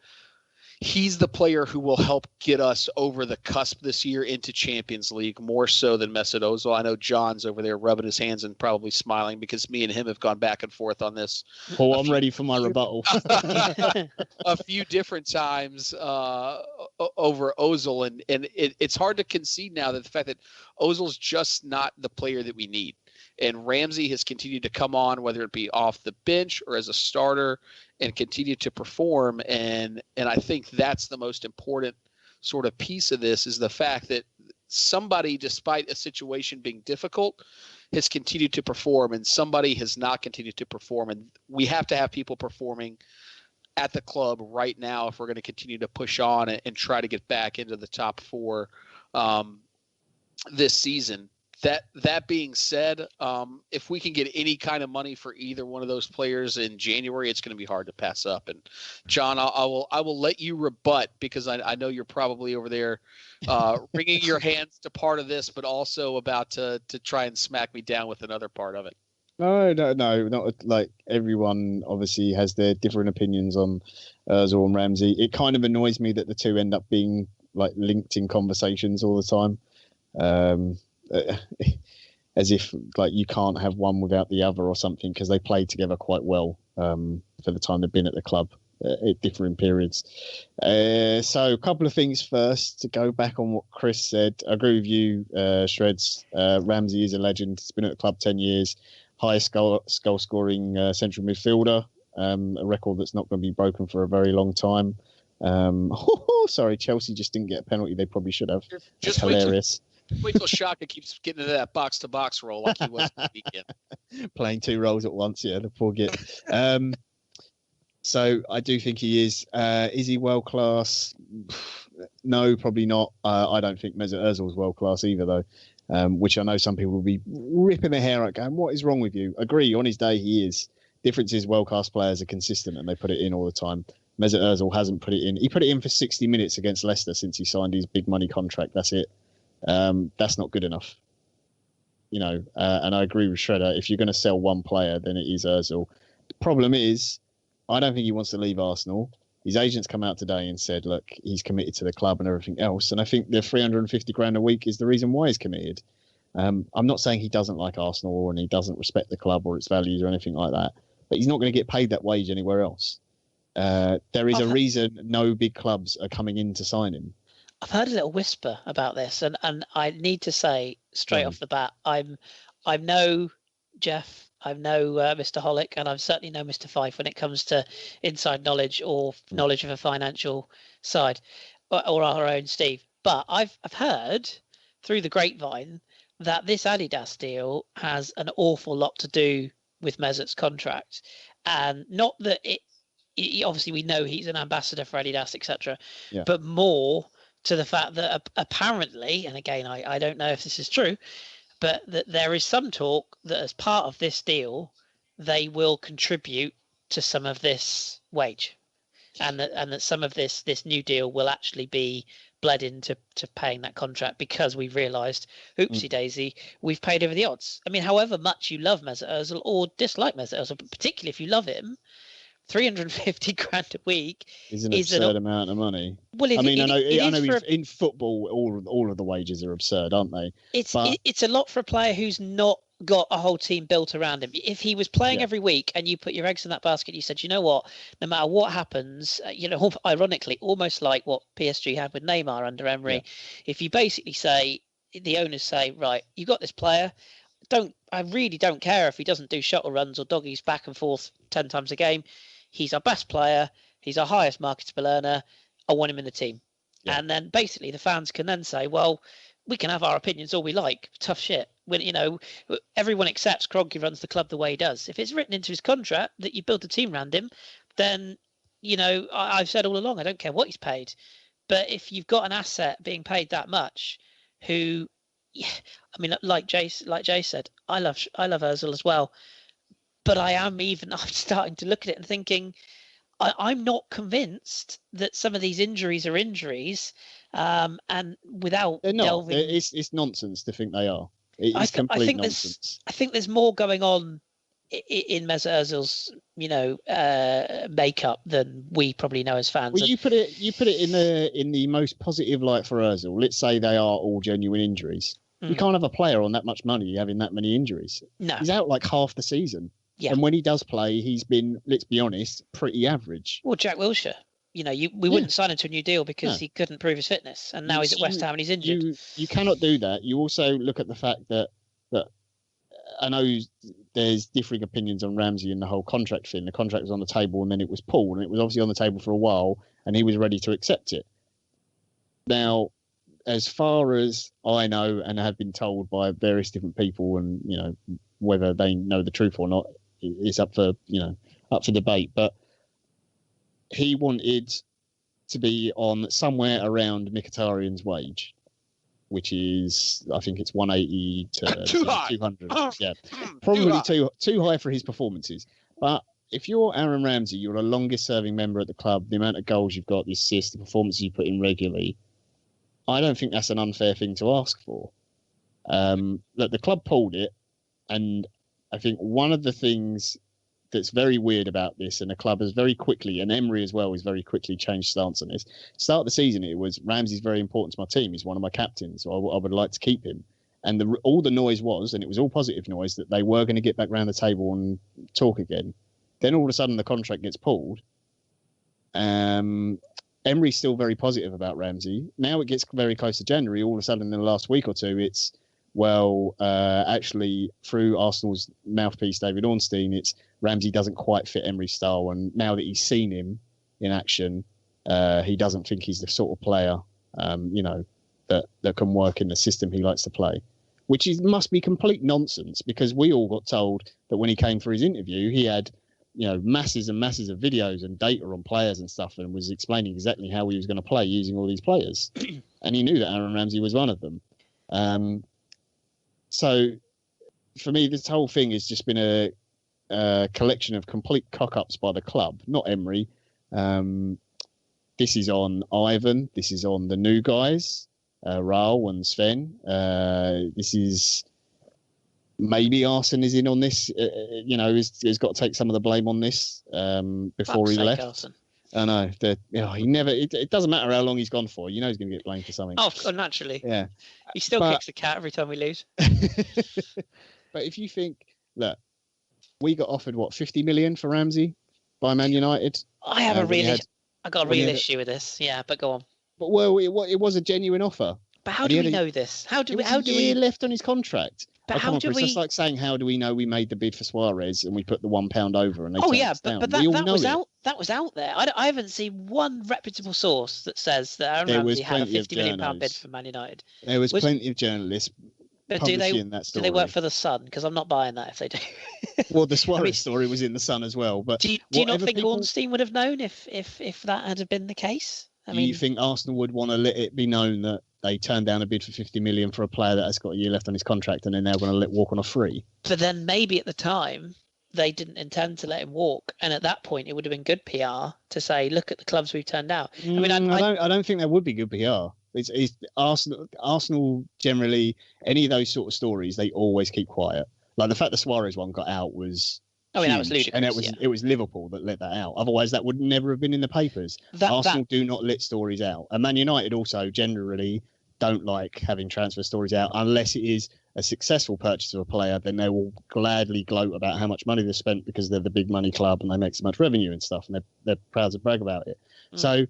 He's the player who will help get us over the cusp this year into Champions League more so than Mesut Ozil. I know John's over there rubbing his hands and probably smiling because me and him have gone back and forth on this. Paul, I'm ready for my rebuttal. A few different times over Ozil, and it's hard to concede now that the fact that Ozil's just not the player that we need. And Ramsey has continued to come on, whether it be off the bench or as a starter, and continue to perform. And I think that's the most important sort of piece of this, is the fact that somebody, despite a situation being difficult, has continued to perform, and somebody has not continued to perform. And we have to have people performing at the club right now if we're going to continue to push on and try to get back into the top 4 this season. That being said, if we can get any kind of money for either one of those players in January, it's going to be hard to pass up. And John, I will let you rebut, because I know you're probably over there wringing your hands to part of this, but also about to try and smack me down with another part of it. No, not like everyone obviously has their different opinions on Ozil and Ramsey. It kind of annoys me that the two end up being like linked in conversations all the time. As if like you can't have one without the other or something, because they played together quite well for the time they've been at the club at different periods. So a couple of things first, to go back on what Chris said. I agree with you, Shreds. Ramsey is a legend. He's been at the club 10 years, highest goal scoring central midfielder, a record that's not going to be broken for a very long time. Sorry, Chelsea just didn't get a penalty they probably should have. That's hilarious. Wait till Shaka keeps getting into that box-to-box role like he was this weekend. Playing 2 roles at once, yeah, the poor git. So I do think he is. Is he world-class? No, probably not. I don't think Mesut Ozil is world-class either, though, which I know some people will be ripping their hair out going, what is wrong with you? Agree, on his day he is. Difference is world-class players are consistent and they put it in all the time. Mesut Ozil hasn't put it in. He put it in for 60 minutes against Leicester since he signed his big money contract. That's it. That's not good enough, you know. And I agree with Shredder. If you're going to sell one player, then it is Ozil. The problem is, I don't think he wants to leave Arsenal. His agent's come out today and said, look, he's committed to the club and everything else. And I think the 350 grand a week is the reason why he's committed. I'm not saying he doesn't like Arsenal and he doesn't respect the club or its values or anything like that, but he's not going to get paid that wage anywhere else. There is a reason no big clubs are coming in to sign him. I've heard a little whisper about this, and I need to say straight off the bat, I'm no Jeff, I'm no Mr. Hollick, and I'm certainly no Mr. Fife when it comes to inside knowledge or knowledge of a financial side, or our own Steve. But I've heard through the grapevine that this Adidas deal has an awful lot to do with Mesut's contract, and not that obviously we know he's an ambassador for Adidas, etc., but more to the fact that apparently, and again, I don't know if this is true, but that there is some talk that as part of this deal, they will contribute to some of this wage, and that some of this new deal will actually be bled into paying that contract, because we've realised, oopsie daisy, we've paid over the odds. I mean, however much you love Mesut Ozil or dislike Mesut Ozil, but particularly if you love him, 350 grand a week is an absurd amount of money. Well, I know in football, all of the wages are absurd, aren't they? It's a lot for a player who's not got a whole team built around him. If he was playing every week and you put your eggs in that basket, you said, you know what, no matter what happens, ironically, almost like what PSG had with Neymar under Emery, if you basically say, the owners say, right, you got this player, I really don't care if he doesn't do shuttle runs or doggies back and forth 10 times a game. He's our best player. He's our highest marketable earner. I want him in the team. Yeah. And then basically the fans can then say, well, we can have our opinions all we like. Tough shit. When, everyone accepts Kroenke runs the club the way he does. If it's written into his contract that you build a team around him, then, I've said all along, I don't care what he's paid. But if you've got an asset being paid that much, who, like Jay said, I love Ozil as well. But I'm starting to look at it and thinking, I'm not convinced that some of these injuries are injuries. And without they're not. delving, it's nonsense to think they are. It's complete nonsense. I think there's more going on in Mesut Ozil's, makeup than we probably know as fans. Well, you put it in the most positive light for Ozil. Let's say they are all genuine injuries. You can't have a player on that much money having that many injuries. No, he's out like half the season. And when he does play, he's been, let's be honest, pretty average. Well, Jack Wilshere, we wouldn't sign him to a new deal because he couldn't prove his fitness, and now he's at West Ham and he's injured. You cannot do that. You also look at the fact that I know there's differing opinions on Ramsey and the whole contract thing. The contract was on the table and then it was pulled, and it was obviously on the table for a while, and he was ready to accept it. Now, as far as I know and have been told by various different people, and whether they know the truth or not is up for debate, but he wanted to be on somewhere around Mkhitaryan's wage, which is, I think it's 180 to 200. Yeah, probably too high for his performances. But if you're Aaron Ramsey, you're the longest serving member at the club, the amount of goals you've got, the assists, the performances you put in regularly, I don't think that's an unfair thing to ask for. Look, the club pulled it, and I think one of the things that's very weird about this, and the club has very quickly, and Emery as well, has very quickly changed stance on this. Start of the season, it was Ramsey's very important to my team. He's one of my captains, so I would like to keep him. And all the noise was, and it was all positive noise, that they were going to get back round the table and talk again. Then all of a sudden the contract gets pulled. Emery's still very positive about Ramsey. Now it gets very close to January. All of a sudden in the last week or two, it's, actually through Arsenal's mouthpiece, David Ornstein, it's Ramsey doesn't quite fit Emery's style. And now that he's seen him in action, he doesn't think he's the sort of player, that can work in the system he likes to play, which must be complete nonsense, because we all got told that when he came for his interview, he had, masses and masses of videos and data on players and stuff, and was explaining exactly how he was going to play using all these players. And he knew that Aaron Ramsey was one of them. So for me, this whole thing has just been a collection of complete cock-ups by the club, not Emery. This is on Ivan. This is on the new guys, Raul and Sven. This is maybe Arsene is in on this. He's got to take some of the blame on this before he left. I know. He never. It doesn't matter how long he's gone for. You know he's going to get blamed for something. Oh, naturally. Yeah. He still kicks the cat every time we lose. But if you think, look, we got offered what 50 million for Ramsey by Man United. I got a real issue with this. Yeah, but go on. But it was a genuine offer. But how do we know this? How do we left on his contract? But how do we? It's just like saying, how do we know we made the bid for Suarez and we put the £1 over and they turned us down? But that was out there. I haven't seen one reputable source that says that Aaron Ramsey had a £50 million bid for Man United. There was plenty of journalists. But do they work for the Sun? Because I'm not buying that if they do. Well, the Suarez story was in the Sun as well. But do you not think Ornstein would have known if that had been the case? Do you think Arsenal would want to let it be known that they turned down a bid for 50 million for a player that has got a year left on his contract and then they're going to let walk on a free? But then maybe at the time they didn't intend to let him walk, and at that point it would have been good PR to say, look at the clubs we've turned out. I don't think that would be good PR. It's Arsenal generally, any of those sort of stories, they always keep quiet. Like the fact the Suarez one got out was that was ludicrous. And it was Liverpool that let that out. Otherwise, that would never have been in the papers. Arsenal do not let stories out. And Man United also generally don't like having transfer stories out unless it is a successful purchase of a player. Then they will gladly gloat about how much money they've spent because they're the big money club and they make so much revenue and stuff. And they're proud to brag about it. So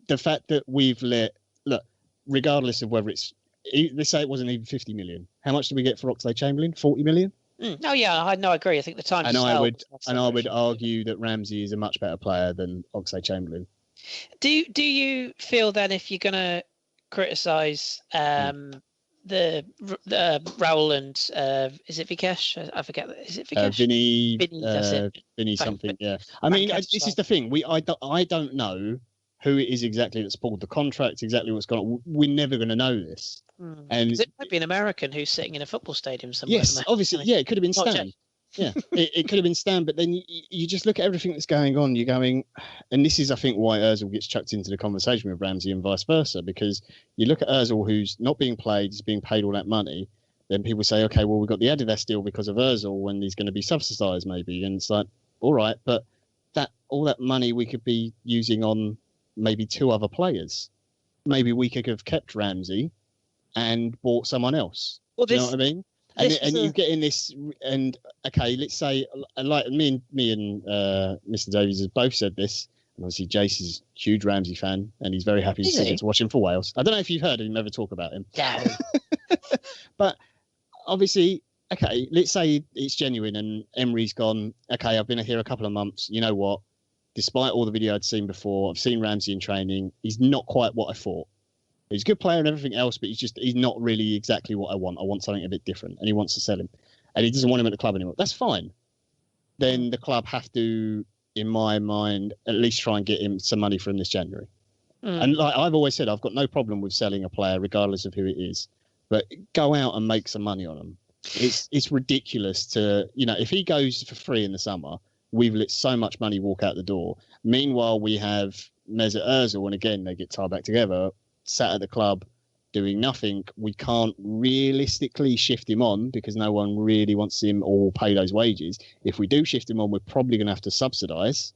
the fact that we've regardless of whether let's say it wasn't even 50 million. How much did we get for Oxlade-Chamberlain? 40 million? Oh yeah, I agree. I think the time. I would argue that Ramsey is a much better player than Oxlade-Chamberlain. Do you feel then if you're going to criticise the Raul and is it Vikesh? I forget. Is it Vikesh? Vinny. That's it. Vinny something. Yeah. I mean, this is the thing. I don't know who it is exactly that's pulled the contract, exactly what's gone on. We're never going to know this. And it might be an American who's sitting in a football stadium somewhere. Yes, obviously. Yeah, it could have been Stan. Yeah, it could have been Stan. But then you just look at everything that's going on. You're going, and this is, I think, why Ozil gets chucked into the conversation with Ramsey and vice versa. Because you look at Ozil, who's not being played, he's being paid all that money. Then people say, okay, well, we've got the Adidas deal because of Ozil when he's going to be subsidised maybe. And it's like, all right, but all that money we could be using on maybe two other players. Maybe we could have kept Ramsey and bought someone else. Well, you know what I mean? And you get in this, and okay, let's say, like me and Mr. Davies has both said this, and obviously Jace is a huge Ramsey fan, and he's very happy to watch him for Wales. I don't know if you've heard him ever talk about him. Yeah. But obviously, okay, let's say it's genuine, and Emery's gone, okay, I've been here a couple of months, you know what? Despite all the video I'd seen before, I've seen Ramsey in training. He's not quite what I thought. He's a good player and everything else, but he's not really exactly what I want. I want something a bit different, and he wants to sell him. And he doesn't want him at the club anymore. That's fine. Then the club have to, in my mind, at least try and get him some money for him this January. And like I've always said, I've got no problem with selling a player, regardless of who it is. But go out and make some money on him. It's ridiculous to, if he goes for free in the summer, we've let so much money walk out the door. Meanwhile, we have Mesut Ozil, and again, they get tied back together, sat at the club doing nothing. We can't realistically shift him on because no one really wants him or pay those wages. If we do shift him on, we're probably going to have to subsidise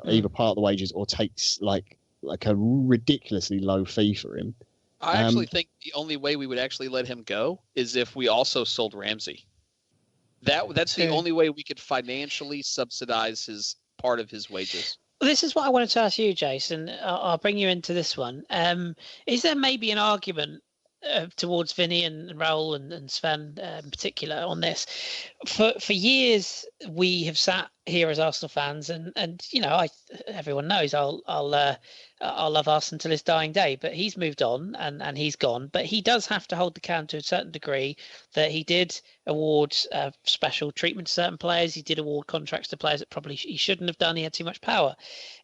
either part of the wages or take like a ridiculously low fee for him. I actually think the only way we would actually let him go is if we also sold Ramsey. That's the only way we could financially subsidize his part of his wages. This is what I wanted to ask you, Jason. I'll bring you into this one. Is there maybe an argument towards Vinny and Raul and Sven in particular on this? For years, we have sat here as Arsenal fans, and everyone knows I'll love Arsenal until his dying day. But he's moved on and he's gone. But he does have to hold the can to a certain degree. That he did award special treatment to certain players. He did award contracts to players that probably he shouldn't have done. He had too much power.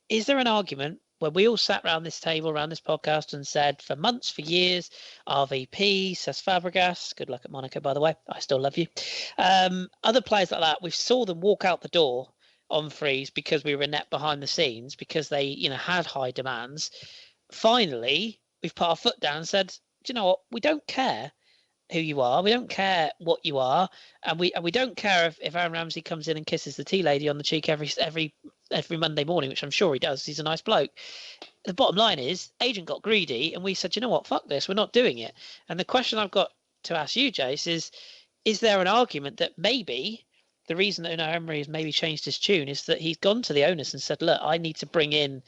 Is there an argument where we all sat around this table, around this podcast, and said for months, for years, RVP, Cesc Fabregas, good luck at Monaco, by the way, I still love you. Other players like that, we saw them walk out the door on frees because we were inept behind the scenes, because they, had high demands. Finally, we've put our foot down and said, do you know what? We don't care who you are. We don't care what you are, and we don't care if Aaron Ramsey comes in and kisses the tea lady on the cheek every every Monday morning, which I'm sure he does. He's a nice bloke. The bottom line is, agent got greedy, and we said, you know what, fuck this, we're not doing it. And the question I've got to ask you, Jace, is there an argument that maybe the reason that Unai Emery has maybe changed his tune is that he's gone to the owners and said, look, I need to bring in,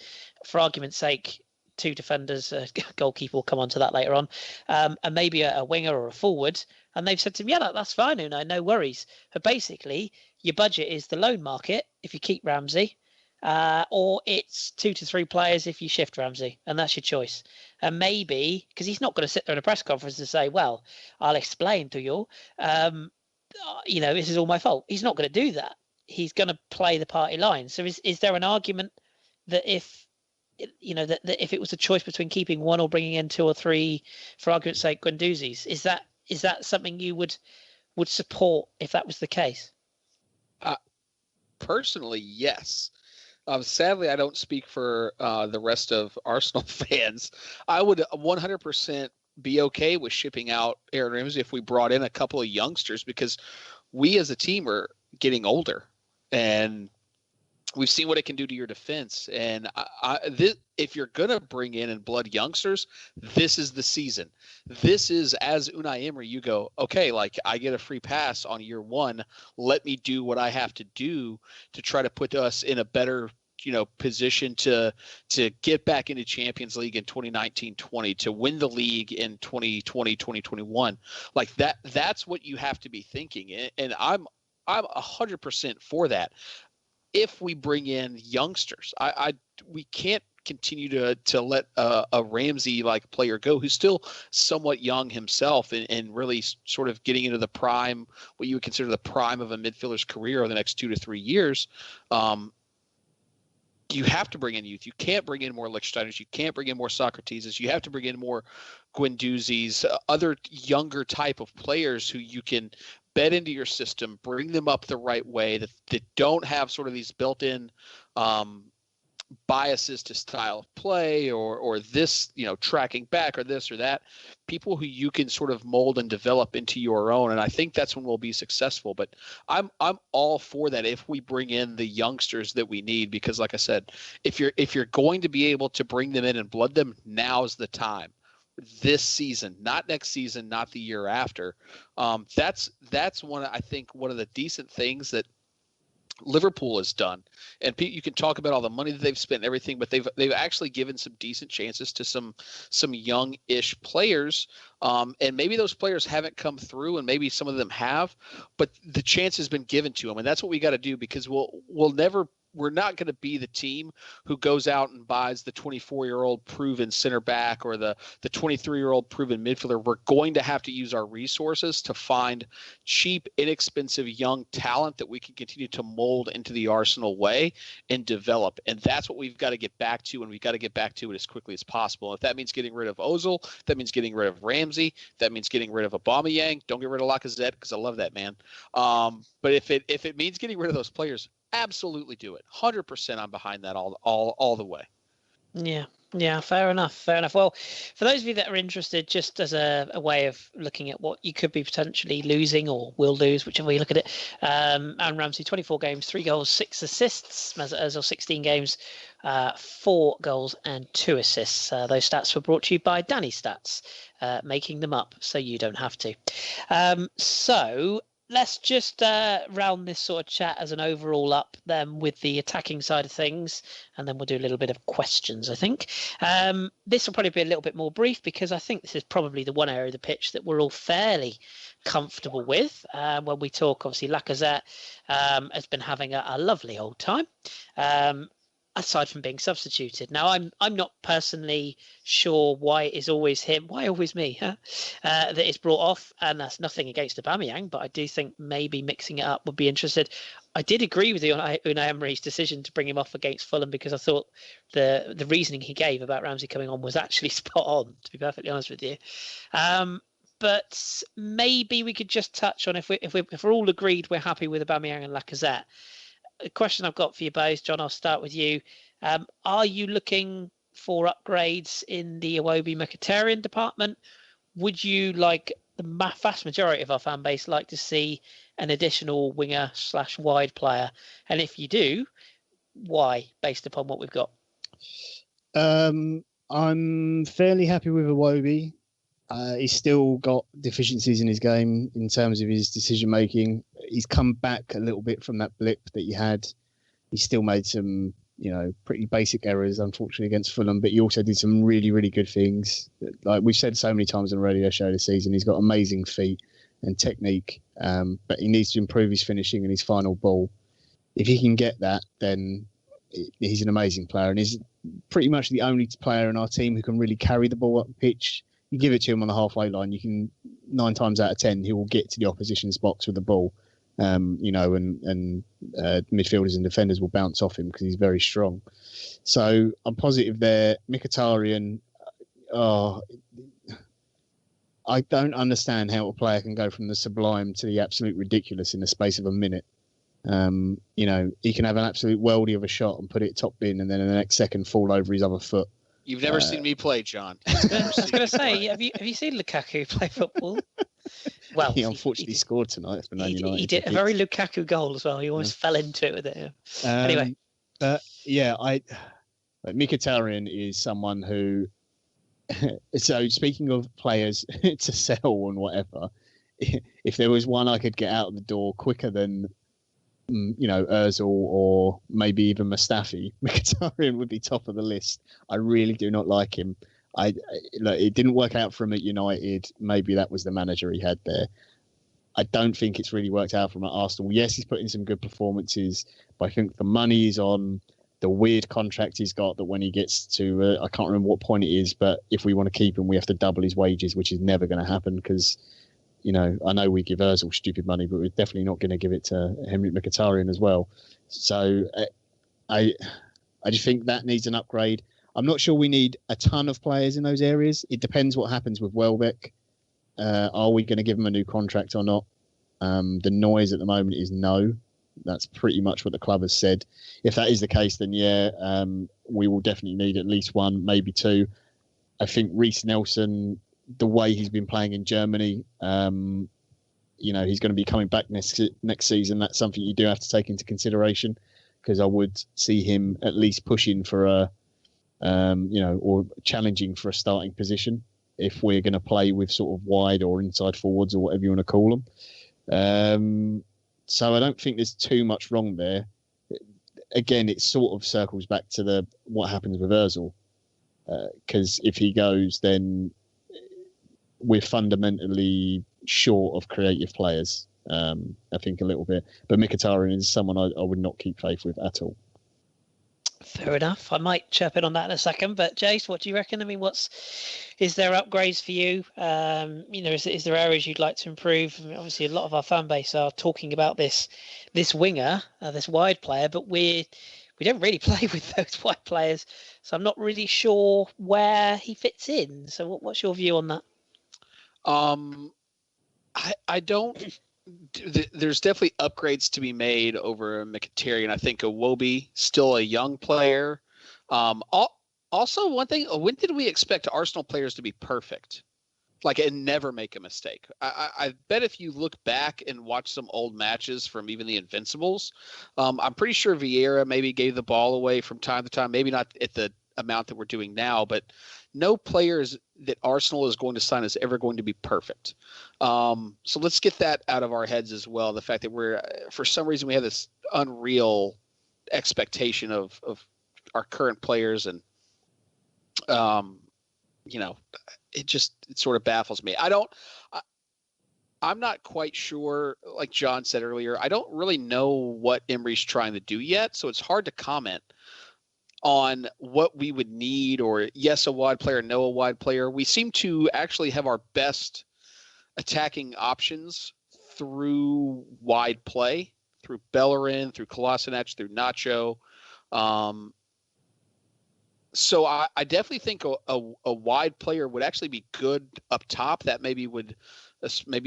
for argument's sake, 2 defenders, a goalkeeper, will come on to that later on, and maybe a winger or a forward. And they've said to him, yeah, that's fine, Unai, no worries. But basically, your budget is the loan market if you keep Ramsey, or it's 2 to 3 players if you shift Ramsey, and that's your choice. And maybe, because he's not going to sit there in a press conference and say, well, I'll explain to you, this is all my fault. He's not going to do that. He's going to play the party line. So is there an argument that if if it was a choice between keeping one or bringing in 2 or 3, for argument's sake, Guendouzi's, is that something you would support if that was the case? Personally, yes. Sadly, I don't speak for the rest of Arsenal fans. I would 100% be okay with shipping out Aaron Ramsey if we brought in a couple of youngsters, because we as a team are getting older, and we've seen what it can do to your defense. And if you're going to bring in and blood youngsters, this is the season. This is, as Unai Emery, you go, okay, like, I get a free pass on year 1. Let me do what I have to do to try to put us in a better position to get back into Champions League in 2019-20, to win the league in 2020-2021. Like that's what you have to be thinking. And I'm 100% for that. If we bring in youngsters, we can't continue to let a Ramsey like player go, who's still somewhat young himself and really sort of getting into the prime, what you would consider the prime of a midfielder's career over the next 2 to 3 years. You have to bring in youth. You can't bring in more Lichtsteiners. You can't bring in more Socrateses. You have to bring in more Guendouzi's, other younger type of players who you can bed into your system, bring them up the right way, that don't have sort of these built-in biases to style of play or this, tracking back or this or that. People who you can sort of mold and develop into your own. And I think that's when we'll be successful. But I'm all for that if we bring in the youngsters that we need, because like I said, if you're going to be able to bring them in and blood them, now's the time. This season, not next season, not the year after. That's one of the decent things that Liverpool has done. And you can talk about all the money that they've spent and everything, but they've actually given some decent chances to some young-ish players. And maybe those players haven't come through, and maybe some of them have, but the chance has been given to them. And that's what we got to do, because we're not going to be the team who goes out and buys the 24-year-old proven center back or the 23-year-old proven midfielder. We're going to have to use our resources to find cheap, inexpensive young talent that we can continue to mold into the Arsenal way and develop. And that's what we've got to get back to, and we've got to get back to it as quickly as possible. If that means getting rid of Ozil, that means getting rid of Ramsey, that means getting rid of Aubameyang. Don't get rid of Lacazette, because I love that man. But if it means getting rid of those players, absolutely do it. 100% I'm behind that all the way. Yeah, fair enough. Well, for those of you that are interested, just as a way of looking at what you could be potentially losing or will lose, whichever way you look at it, Aaron Ramsey, 24 games, 3 goals, 6 assists. Mesut Ozil, 16 games, 4 goals and 2 assists. Those stats were brought to you by Danny Stats, making them up so you don't have to. So let's just round this sort of chat as an overall up then with the attacking side of things, and then we'll do a little bit of questions, I think. This will probably be a little bit more brief, because I think this is probably the one area of the pitch that we're all fairly comfortable with. When we talk, obviously, Lacazette has been having a lovely old time. Aside from being substituted. Now, I'm not personally sure why it is always him. Why always me? That is brought off, and that's nothing against Aubameyang, but I do think maybe mixing it up would be interested. I did agree with Unai Emery's decision to bring him off against Fulham, because I thought the reasoning he gave about Ramsey coming on was actually spot on, to be perfectly honest with you. But maybe we could just touch on if we're all agreed we're happy with Aubameyang and Lacazette. A question I've got for you both, John, I'll start with you. Are you looking for upgrades in the Iwobi Mkhitaryan department? Would you, like the vast majority of our fan base, like to see an additional winger/wide player? And if you do, why, based upon what we've got? I'm fairly happy with Iwobi. He's still got deficiencies in his game in terms of his decision making. He's come back a little bit from that blip that he had. He still made some, pretty basic errors, unfortunately, against Fulham, but he also did some really, really good things. Like we've said so many times on the radio show this season, he's got amazing feet and technique, but he needs to improve his finishing and his final ball. If he can get that, then he's an amazing player, and he's pretty much the only player in our team who can really carry the ball up the pitch. You give it to him on the halfway line, you can 9 times out of 10 he will get to the opposition's box with the ball, and midfielders and defenders will bounce off him because he's very strong. So I'm positive there. Mkhitaryan, I don't understand how a player can go from the sublime to the absolute ridiculous in the space of a minute. He can have an absolute worldie of a shot and put it top bin, and then in the next second fall over his other foot. You've never seen me play, John. I was going to say, have you seen Lukaku play football? Well, he unfortunately scored tonight for Man United. He did a very Lukaku goal as well. He almost fell into it with it. Anyway, Mkhitaryan is someone who. So speaking of players to sell and whatever, if there was one I could get out of the door quicker than Ozil or maybe even Mustafi, Mkhitaryan would be top of the list. I really do not like him. It didn't work out for him at United. Maybe that was the manager he had there. I don't think it's really worked out for him at Arsenal. Yes, he's put in some good performances, but I think the money is on the weird contract he's got that when he gets to, I can't remember what point it is, but if we want to keep him, we have to double his wages, which is never going to happen because I know we give Ozil stupid money, but we're definitely not going to give it to Henrik Mkhitaryan as well. So I just think that needs an upgrade. I'm not sure we need a ton of players in those areas. It depends what happens with Welbeck. Are we going to give him a new contract or not? The noise at the moment is no. That's pretty much what the club has said. If that is the case, then we will definitely need at least one, maybe two. I think Reece Nelson, the way he's been playing in Germany, he's going to be coming back next season. That's something you do have to take into consideration because I would see him at least pushing for or challenging for a starting position if we're going to play with sort of wide or inside forwards or whatever you want to call them. So I don't think there's too much wrong there. Again, it sort of circles back to what happens with Ozil, because if he goes, then we're fundamentally short of creative players. I think a little bit, but Mkhitaryan is someone I would not keep faith with at all. Fair enough. I might chirp in on that in a second, but Jace, what do you reckon? I mean, is there upgrades for you? Is there areas you'd like to improve? I mean, obviously, a lot of our fan base are talking about this winger, this wide player, but we don't really play with those wide players, so I'm not really sure where he fits in. So, what's your view on that? I don't. There's definitely upgrades to be made over Mkhitaryan. I think Iwobi, still a young player. Also, one thing, when did we expect Arsenal players to be perfect? And never make a mistake? I bet if you look back and watch some old matches from even the Invincibles, I'm pretty sure Vieira maybe gave the ball away from time to time, maybe not at the amount that we're doing now, but no players that Arsenal is going to sign is ever going to be perfect. So let's get that out of our heads as well. The fact that for some reason we have this unreal expectation of our current players, and it sort of baffles me. I'm not quite sure, like John said earlier, I don't really know what Emery's trying to do yet, so it's hard to comment on what we would need, or yes, a wide player, no, a wide player. We seem to actually have our best attacking options through wide play, through Bellerin, through Kolasinac, through Nacho. So I definitely think a wide player would actually be good up top. That maybe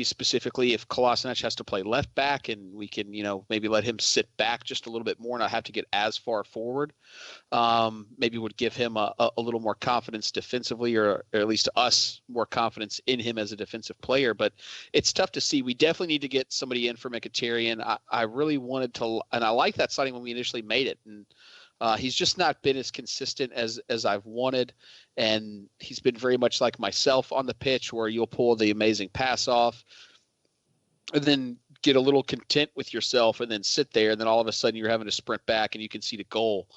specifically if Kolasinac has to play left back, and we can, maybe let him sit back just a little bit more and not have to get as far forward. Maybe would give him a little more confidence defensively, or at least us more confidence in him as a defensive player. But it's tough to see. We definitely need to get somebody in for Mkhitaryan. I really wanted to, and I like that signing when we initially made it. And He's just not been as consistent as I've wanted, and he's been very much like myself on the pitch, where you'll pull the amazing pass off, and then get a little content with yourself, and then sit there, and then all of a sudden you're having to sprint back, and you can see the goal.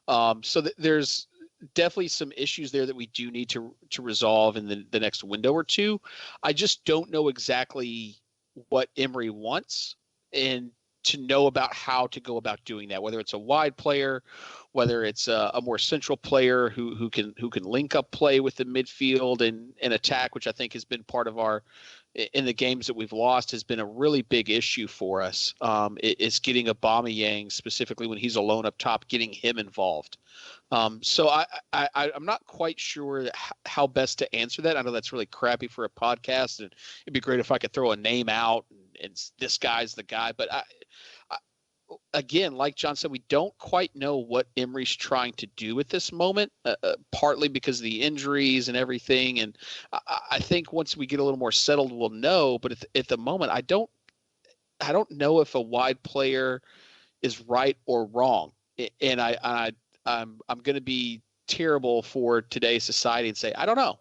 So there's definitely some issues there that we do need to resolve in the next window or two. I just don't know exactly what Emery wants, and to know about how to go about doing that, whether it's a wide player, whether it's a more central player who can link up play with the midfield and attack, which I think has been part of our, in the games that we've lost, has been a really big issue for us. It's getting Aubameyang, specifically when he's alone up top, getting him involved. So I'm not quite sure how best to answer that. I know that's really crappy for a podcast, and it'd be great if I could throw a name out and this guy's the guy. But again, like John said, we don't quite know what Emery's trying to do at this moment, partly because of the injuries and everything. And I think once we get a little more settled, we'll know. But at the moment, I don't know if a wide player is right or wrong. And I'm going to be terrible for today's society and say, I don't know.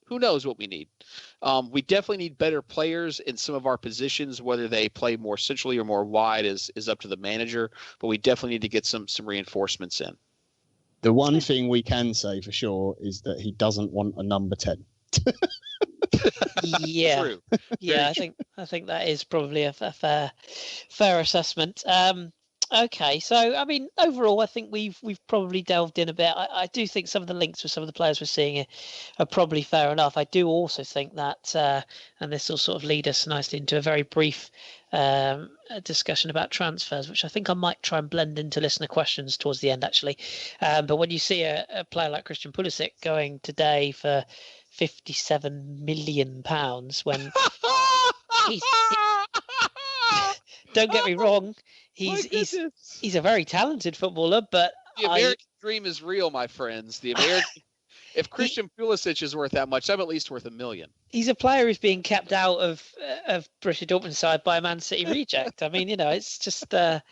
Who knows what we need? We definitely need better players in some of our positions. Whether they play more centrally or more wide is up to the manager. But we definitely need to get some reinforcements in. The one thing we can say for sure is that he doesn't want a number 10. Yeah, True. Yeah. I think that is probably a fair assessment. Okay, so I mean, overall, I think we've probably delved in a bit. I do think some of the links with some of the players we're seeing are probably fair enough. I do also think that, and this will sort of lead us nicely into a very brief discussion about transfers, which I think I might try and blend into listener questions towards the end, actually. But when you see a player like Christian Pulisic going today for £57 million, when he's don't get me wrong, he's a very talented footballer, but the American dream is real, my friends. The American. If Christian Pulisic is worth that much, I'm at least worth $1 million. He's a player who's being kept out of Borussia Dortmund's side by a Man City reject. I mean, it's just that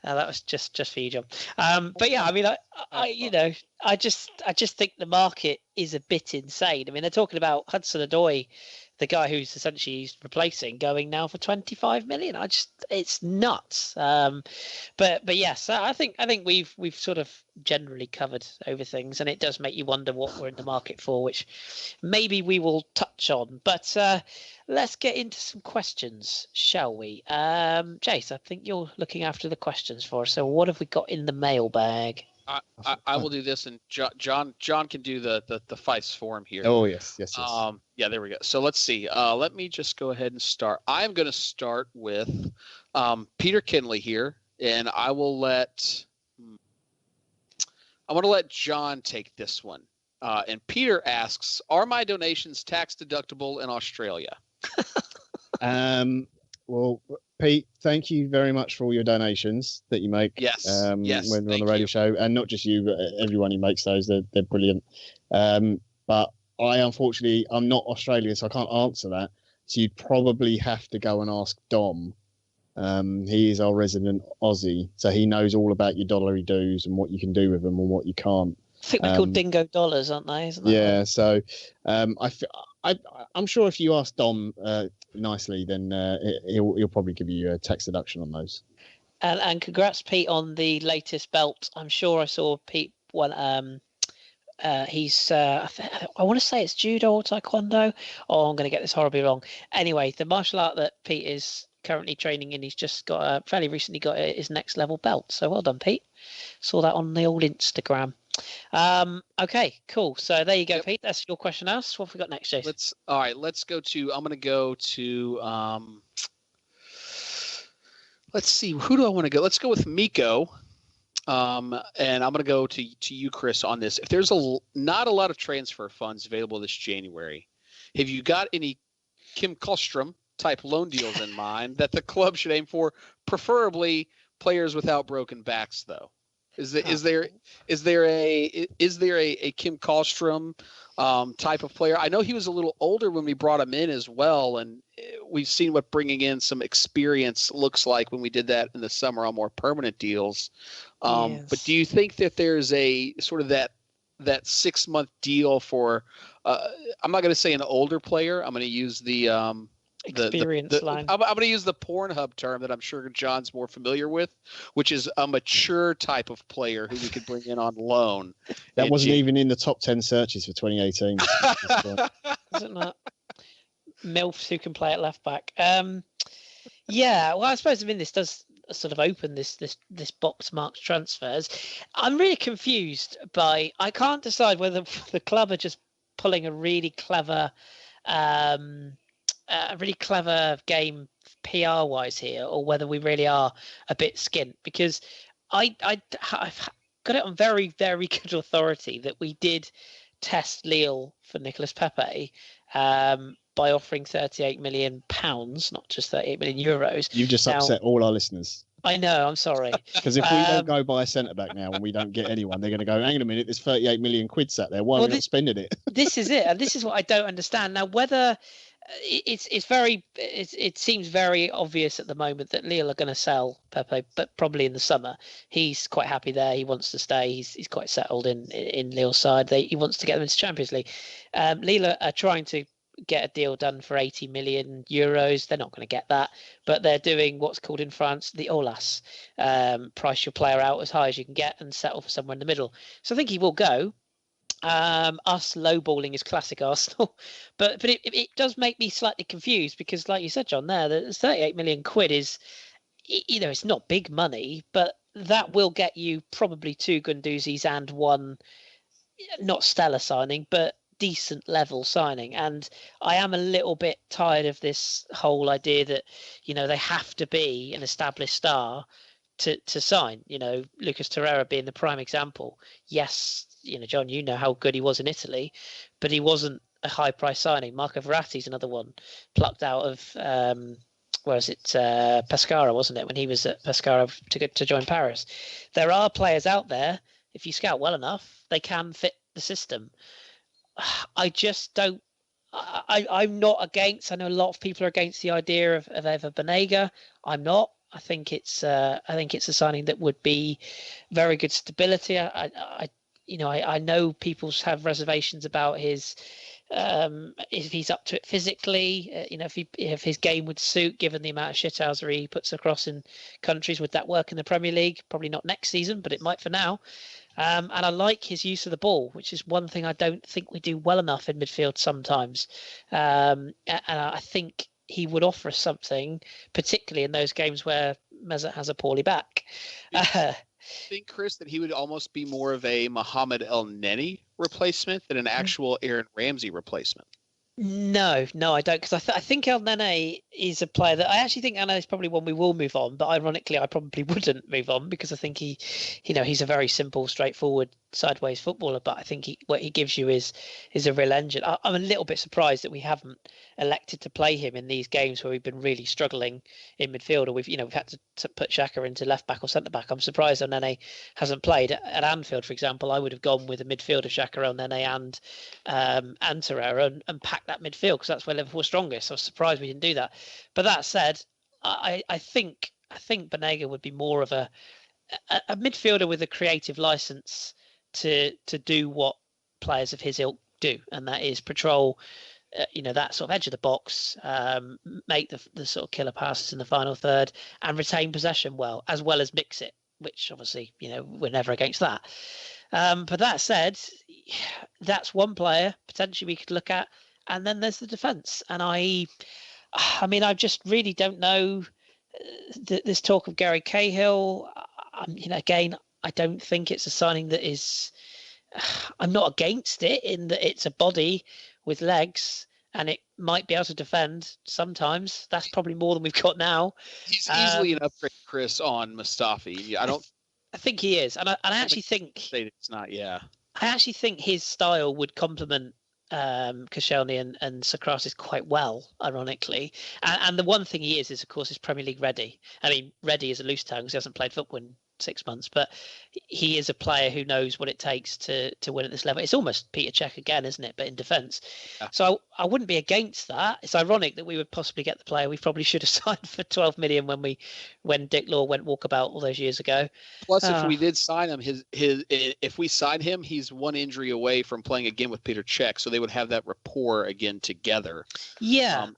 was just for you, John. But yeah, I mean, I just think the market is a bit insane. I mean, they're talking about Hudson-Odoi, the guy who's essentially replacing, going now for 25 million. It's nuts. But yes, I think we've sort of generally covered over things, and it does make you wonder what we're in the market for, which maybe we will touch on. But let's get into some questions, shall we? Jace, I think you're looking after the questions for us. So what have we got in the mailbag? I will do this, and John can do the Feist form here. Oh yes. Yeah, there we go. So let's see. Let me just go ahead and start. I'm going to start with Peter Kinley here, and I'm going to let John take this one. And Peter asks, "Are my donations tax deductible in Australia?" Well, Pete, thank you very much for all your donations that you make. Yes. When we're on the radio show, and not just you, but everyone who makes those. They're brilliant. But unfortunately, I'm not Australian, so I can't answer that. So you'd probably have to go and ask Dom. He is our resident Aussie, so he knows all about your dollary doos and what you can do with them and what you can't. I think they're called dingo dollars, aren't they? Isn't that yeah. right? So I'm sure if you ask Dom nicely, then he'll probably give you a tax deduction on those. And congrats, Pete, on the latest belt. I'm sure I saw Pete one. He's I want to say it's judo or taekwondo. Oh, I'm going to get this horribly wrong. Anyway, the martial art that Pete is currently training in, he's just got fairly recently got his next level belt. So well done, Pete. Saw that on the old Instagram. Okay, cool. So there you go, Pete. That's your question asked. What have we got next, Jason? Let's go to. I'm going to go to. Let's see. Who do I want to go? Let's go with Miko. And I'm going to go to you, Chris, on this. If there's not a lot of transfer funds available this January, have you got any Kim Kallstrom type loan deals in mind that the club should aim for? Preferably players without broken backs, though. Is there a Kim Kallstrom type of player? I know he was a little older when we brought him in as well, and we've seen what bringing in some experience looks like when we did that in the summer on more permanent deals. Yes. But do you think that there's a sort of that 6-month deal for? I'm not going to say an older player. I'm going to use the experience line. I'm going to use the Pornhub term that I'm sure John's more familiar with, which is a mature type of player who we could bring in on loan. That wasn't even in the top 10 searches for 2018. Is it not? MILFs who can play at left back. Yeah, well, I suppose this does sort of open this box marked transfers. I'm really confused by. I can't decide whether the club are just pulling a really clever game PR wise here, or whether we really are a bit skint, because I've got it on very, very good authority that we did test Lille for Nicolas Pepe by offering £38 million, not just €38 million. You've just upset all our listeners. I know, I'm sorry. Because if we don't go buy a centre-back now and we don't get anyone, they're going to go, hang on a minute, there's 38 million quid sat there. Why are we not spending it? This is it. And this is what I don't understand. Now, whether it seems very obvious at the moment that Lille are going to sell Pepe, but probably in the summer. He's quite happy there. He wants to stay. He's quite settled in Lille's side. He wants to get them into Champions League. Lille are trying to get a deal done for €80 million. They're not going to get that, but they're doing what's called in France the OLAS, price your player out as high as you can get and settle for somewhere in the middle. So I think he will go. Us lowballing is classic Arsenal, but it does make me slightly confused, because like you said, John, there the 38 million quid is, it's not big money, but that will get you probably 2 Gunduzis and 1 not stellar signing, but decent level signing. And I am a little bit tired of this whole idea that they have to be an established star to sign. Lucas Torreira being the prime example. Yes, John, how good he was in Italy, but he wasn't a high price signing. Marco Verratti's another one plucked out of Pescara, wasn't it, when he was at Pescara to join Paris. There are players out there, if you scout well enough, they can fit the system. I just don't. I'm not against. I know a lot of people are against the idea of Eva Banega. I'm not. I think it's a signing that would be very good stability. I know people have reservations about his if he's up to it physically. If his game would suit, given the amount of shithousery he puts across in countries. Would that work in the Premier League? Probably not next season, but it might for now. And I like his use of the ball, which is one thing I don't think we do well enough in midfield sometimes. And I think he would offer us something, particularly in those games where Mesut has a poorly back. I think, Chris, that he would almost be more of a Mohamed El Neni replacement than an actual Aaron Ramsey replacement. No, I don't, because I think El Nene is a player that I actually think El Nene is probably one we will move on, but ironically I probably wouldn't move on, because I think he's a very simple, straightforward, sideways footballer, but I think what he gives you is a real engine. I'm a little bit surprised that we haven't elected to play him in these games where we've been really struggling in midfield, or we've had to put Xhaka into left back or centre back. I'm surprised El Nene hasn't played at Anfield, for example. I would have gone with a midfield of Xhaka, El Nene and Torreira and packed that midfield, because that's where Liverpool are strongest. I was surprised we didn't do that. But that said, I think Banega would be more of a midfielder with a creative license to do what players of his ilk do, and that is patrol that sort of edge of the box, make the sort of killer passes in the final third, and retain possession well as mix it, which obviously we're never against that. But that said, that's one player potentially we could look at, and then there's the defence. And I just really don't know. This talk of Gary Cahill, again, I don't think it's a signing that is. I'm not against it in that it's a body with legs and it might be able to defend sometimes. That's probably more than we've got now. He's easily an upgrade, Chris, on Mustafi. I think he is, and I actually think it's not. Yeah, I actually think his style would complement Koscielny and Sokratis quite well, ironically. And the one thing he is of course, is Premier League ready. I mean, ready is a loose term because he hasn't played football in 6 months, but he is a player who knows what it takes to win at this level. It's almost Peter Cech again, isn't it? But in defence. Yeah. So I wouldn't be against that. It's ironic that we would possibly get the player we probably should have signed for 12 million when Dick Law went walkabout all those years ago. Plus, if we did sign him, if we sign him, he's one injury away from playing again with Peter Cech, so they would have that rapport again together. Yeah.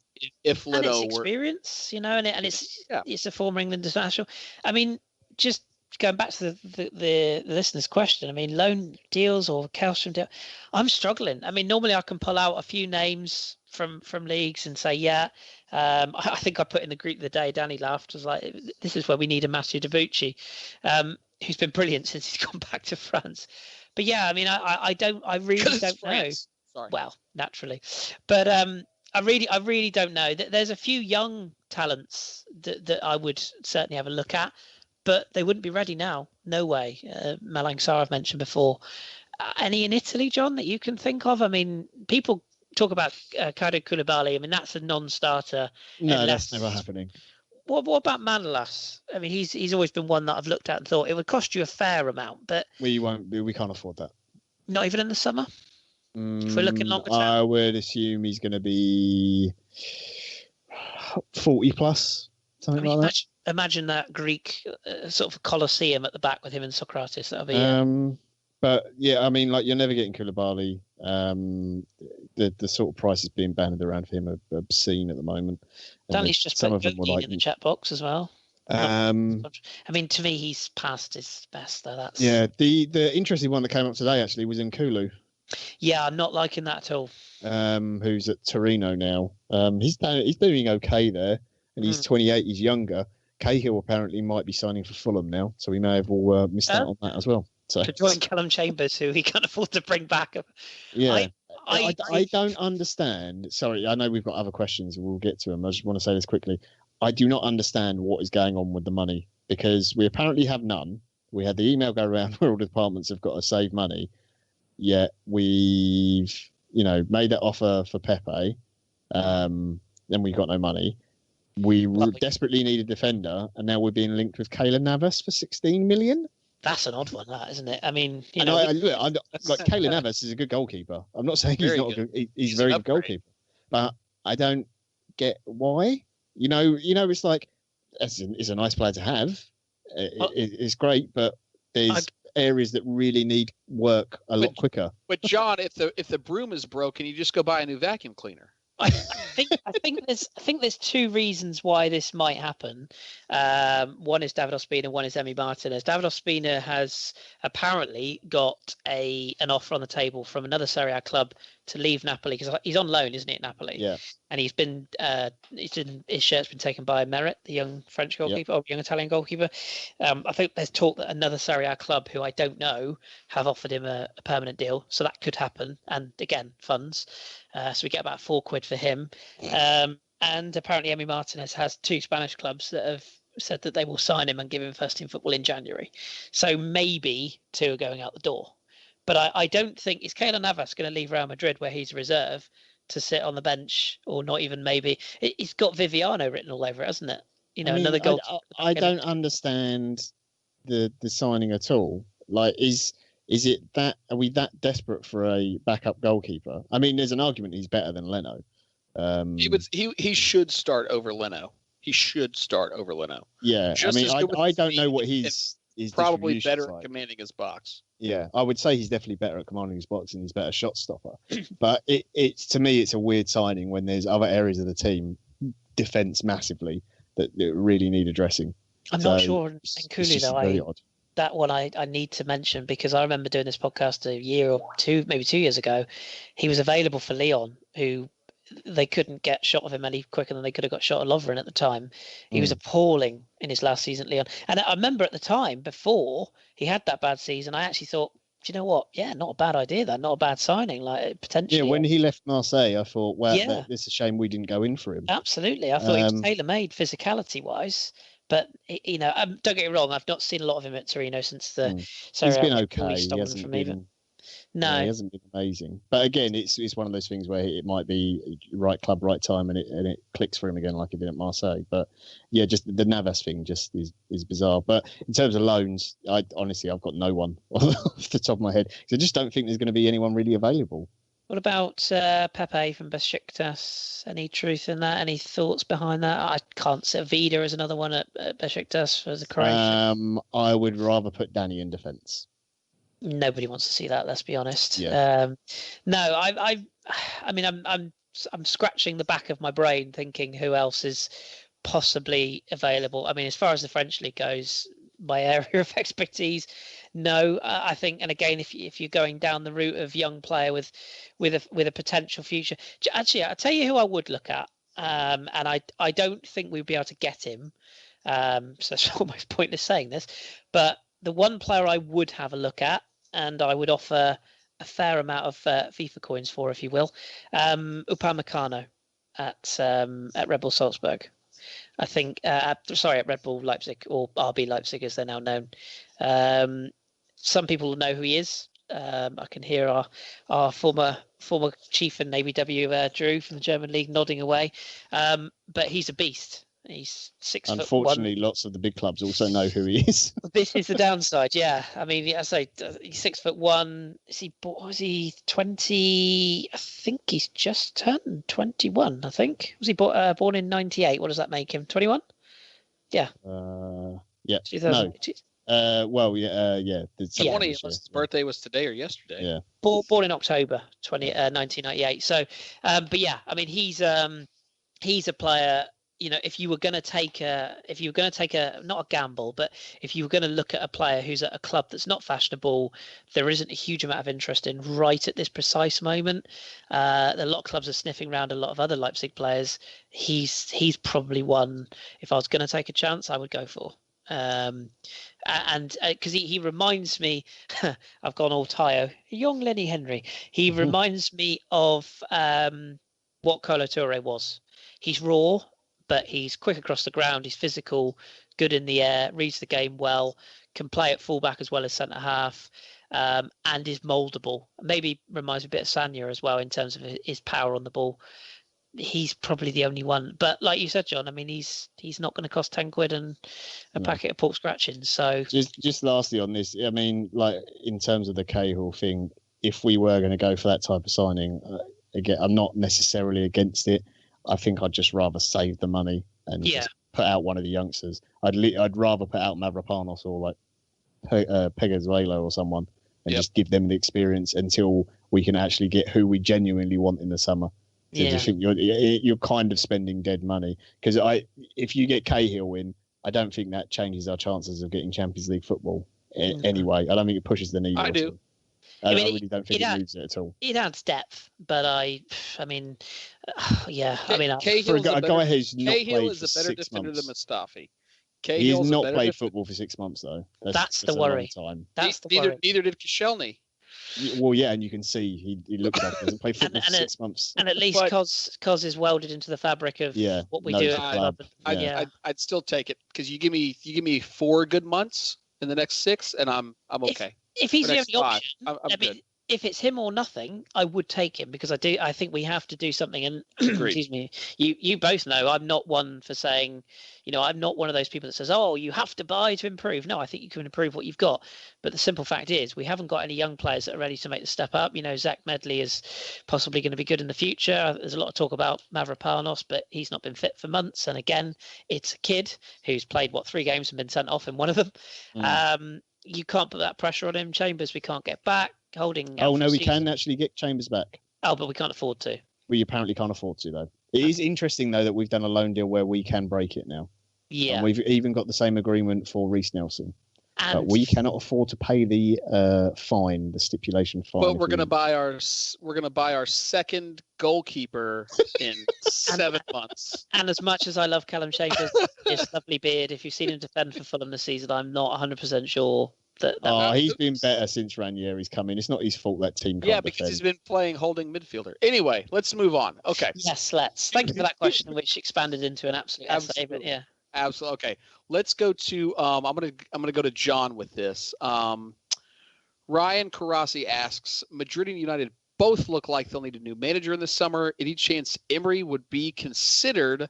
If Leno and it's experience, and it's a former England international. I mean, just going back to the listener's question, I mean, loan deals or Kallstrom deal, I'm struggling. I mean, normally I can pull out a few names from leagues and say, yeah. I think I put in the group the day, Danny laughed, was like, this is where we need a Matteo Debucci, who's been brilliant since he's gone back to France. But yeah, I mean, I really don't know. Sorry. Well, naturally. But I really don't know. There's a few young talents that I would certainly have a look at, but they wouldn't be ready now. No way. Malang Sarr I've mentioned before. Any in Italy, John, that you can think of? I mean, people talk about Kado Koulibaly. I mean, that's a non-starter. No, that's never happening. What about Manolas? I mean, he's always been one that I've looked at and thought it would cost you a fair amount, but we can't afford that. Not even in the summer. If we're looking longer term, I would assume he's going to be 40 plus, something like that. Imagine that Greek sort of Colosseum at the back with him and Socrates. That'll be. But yeah, I mean, like, you're never getting Koulibaly. The sort of prices being banded around for him are obscene at the moment. Danny's just put Joking in the chat box as well. I mean, to me, he's past his best, though. That's the interesting one that came up today actually was Nkulu. Yeah, I'm not liking that at all. Who's at Torino now? He's doing okay there, and he's 28. He's younger. Cahill apparently might be signing for Fulham now, so we may have all missed out on that as well. So to join Callum Chambers, who he can't afford to bring back. Yeah, I don't understand. Sorry, I know we've got other questions, and we'll get to them. I just want to say this quickly. I do not understand what is going on with the money, because we apparently have none. We had the email go around where all the departments have got to save money. Yet we've, made that offer for Pepe, then we got no money. We desperately need a defender, and now we're being linked with Keylor Navas for 16 million. That's an odd one, that, isn't it? I mean, Keylor Navas is a good goalkeeper. I'm not saying he's not good. He's a very good goalkeeper, but I don't get why. It's like it's a nice player to have. It's great, but there's areas that really need work a lot quicker. But John, if the broom is broken, you just go buy a new vacuum cleaner. I think there's two reasons why this might happen. One is David Ospina, one is Emi Martinez. David Ospina has apparently got an offer on the table from another Serie A club to leave Napoli, because he's on loan, isn't he, at Napoli? Yeah. And his shirt's been taken by Meret, the young French goalkeeper, or young Italian goalkeeper. I think there's talk that another Serie A club, who I don't know, have offered him a permanent deal. So that could happen. And again, funds. So we get about £4 for him. And apparently Emi Martinez has two Spanish clubs that have said that they will sign him and give him first team football in January. So maybe two are going out the door. But I don't think, is Keylor Navas going to leave Real Madrid, where he's a reserve, to sit on the bench, or not even maybe? It's got Viviano written all over it, hasn't it? Another goal. I don't understand the signing at all. Like, is it that, are we that desperate for a backup goalkeeper? I mean, there's an argument he's better than Leno. He should start over Leno. He should start over Leno. Yeah, just I don't know what he's probably better at commanding his box. Yeah, I would say he's definitely better at commanding his box, and he's better shot stopper. But it's to me, it's a weird signing when there's other areas of the team, defence massively, that really need addressing. I'm not sure. Nkulu, though, that one I need to mention, because I remember doing this podcast a year or two, maybe 2 years ago. He was available for Lyon, who they couldn't get shot of him any quicker than they could have got shot of Lovren at the time. He was appalling in his last season at Lyon. And I remember at the time, before he had that bad season, I actually thought, do you know what? Yeah, not a bad idea. That not a bad signing. Like, potentially. Yeah, when he left Marseille, I thought, well, it's a shame we didn't go in for him. Absolutely, I thought he was tailor-made physicality-wise. But don't get me wrong, I've not seen a lot of him at Torino since the. He's been okay. He hasn't been. No, he hasn't been amazing. But again, it's one of those things where it might be right club, right time, and it clicks for him again like it did at Marseille. But yeah, just the Navas thing just is bizarre. But in terms of loans, I've got no one off the top of my head. So I just don't think there's going to be anyone really available. What about Pepe from Besiktas? Any truth in that? Any thoughts behind that? I can't say. Vida is another one at Besiktas for the Croatian. I would rather put Danny in defence. Nobody wants to see that. Let's be honest. Yeah. No, I mean, I'm scratching the back of my brain thinking who else is possibly available. I mean, as far as the French league goes, my area of expertise, no. I think, and again, if you're going down the route of young player with a potential future, actually, I'll tell you who I would look at, and I don't think we'd be able to get him. So it's almost pointless saying this, but the one player I would have a look at, and I would offer a fair amount of FIFA coins for, if you will, Upamecano at Red Bull Salzburg. I think, at Red Bull Leipzig, or RB Leipzig as they're now known. Some people know who he is. I can hear our former chief in Navy W, Drew from the German league, nodding away. But he's a beast. He's 6 foot. Unfortunately, lots of the big clubs also know who he is. This is the downside, yeah. I mean, I say he's 6'1". Was he 20? I think he's just turned 21. I think was he born in 98? What does that make him? 21? Yeah. Yeah. 2000. No. Well, yeah. His birthday was today or yesterday. Yeah. Born in October 1998. So, but yeah, I mean, he's a player. You know, if you were going to take a not a gamble, but if you were going to look at a player who's at a club that's not fashionable, there isn't a huge amount of interest in right at this precise moment. A lot of clubs are sniffing around a lot of other Leipzig players. He's probably one. If I was going to take a chance, I would go for. And because he reminds me, I've gone all Tayo, young Lenny Henry. He reminds me of what Kolo Touré was. He's raw, but he's quick across the ground. He's physical, good in the air, reads the game well, can play at fullback as well as centre half, and is mouldable. Maybe reminds me a bit of Sanya as well in terms of his power on the ball. He's probably the only one. But like you said, John, I mean, he's not going to cost 10 quid and a packet of pork scratchings. So just lastly on this, I mean, like in terms of the Cahill thing, if we were going to go for that type of signing, again, I'm not necessarily against it. I think I'd just rather save the money and just put out one of the youngsters. I'd rather put out Mavropanos or like Pegazuelo or someone and just give them the experience until we can actually get who we genuinely want in the summer. So I think you're kind of spending dead money because if you get Cahill in, I don't think that changes our chances of getting Champions League football anyway. I don't think it pushes the needle. I do. I really don't think it moves it at all. It adds depth, but I mean, yeah. I mean, for a guy who's not Cahill played is for a better 6 defender months. than Mustafi. He's not played football for 6 months though. That's the worry. That's the worry. Neither did Koscielny. Well, yeah, and you can see he looks like he hasn't played football for 6 months. And at least Cos is welded into the fabric of what we do at the club. I'd still take it because you give me 4 good months in the next 6, and I'm okay. If he's the only option, I'm good. If it's him or nothing, I would take him because I think we have to do something. And excuse me, you both know I'm not one for saying, I'm not one of those people that says, oh, you have to buy to improve. No, I think you can improve what you've got. But the simple fact is we haven't got any young players that are ready to make the step up. Zach Medley is possibly going to be good in the future. There's a lot of talk about Mavropanos, but he's not been fit for months. And again, it's a kid who's played 3 games and been sent off in one of them. You can't put that pressure on him. Chambers, we can't get back. Holding. Oh no, we can actually get Chambers back. Oh, but we can't afford to. We apparently can't afford to though. It is interesting though that we've done a loan deal where we can break it now. Yeah. And we've even got the same agreement for Reece Nelson. But we cannot afford to pay the fine, the stipulation fine. But we're gonna buy our second goalkeeper in 7 months. And as much as I love Callum Chambers, his lovely beard, if you've seen him defend for Fulham this season, I'm not 100% sure that he's been better since Ranieri's come in. It's not his fault that team can't Yeah, because he's been playing holding midfielder. Anyway, let's move on. Okay. Yes, let's. Thank you for that question, which expanded into an absolute essay. But yeah. Absolutely. Okay. Let's go to I'm gonna go to John with this. Ryan Karasi asks, Madrid and United both look like they'll need a new manager in the summer. Any chance Emery would be considered?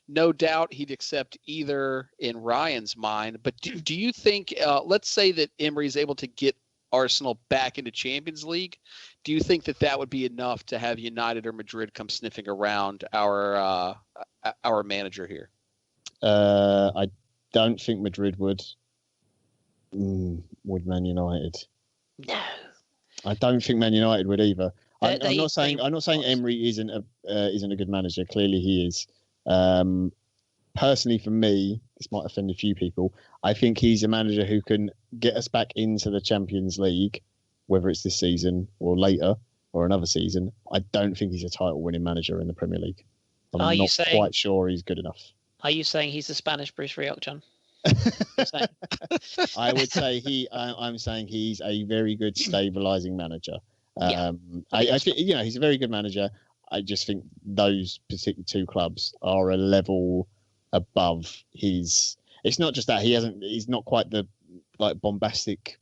No doubt he'd accept either in Ryan's mind. But do you think, let's say that Emery is able to get Arsenal back into Champions League, do you think that would be enough to have United or Madrid come sniffing around our manager here? I don't think Madrid would. Would Man United? No. I don't think Man United would either. I'm not saying Emery isn't a good manager. Clearly he is. Personally, for me, this might offend a few people. I think he's a manager who can get us back into the Champions League, whether it's this season or later or another season. I don't think he's a title-winning manager in the Premier League. I'm not quite sure he's good enough. Are you saying he's the Spanish Bruce Rioch, John? I would say I'm saying he's a very good stabilising manager. I think he's a very good manager. I just think those particular two clubs are a level above his. It's not just that he's not quite the bombastic,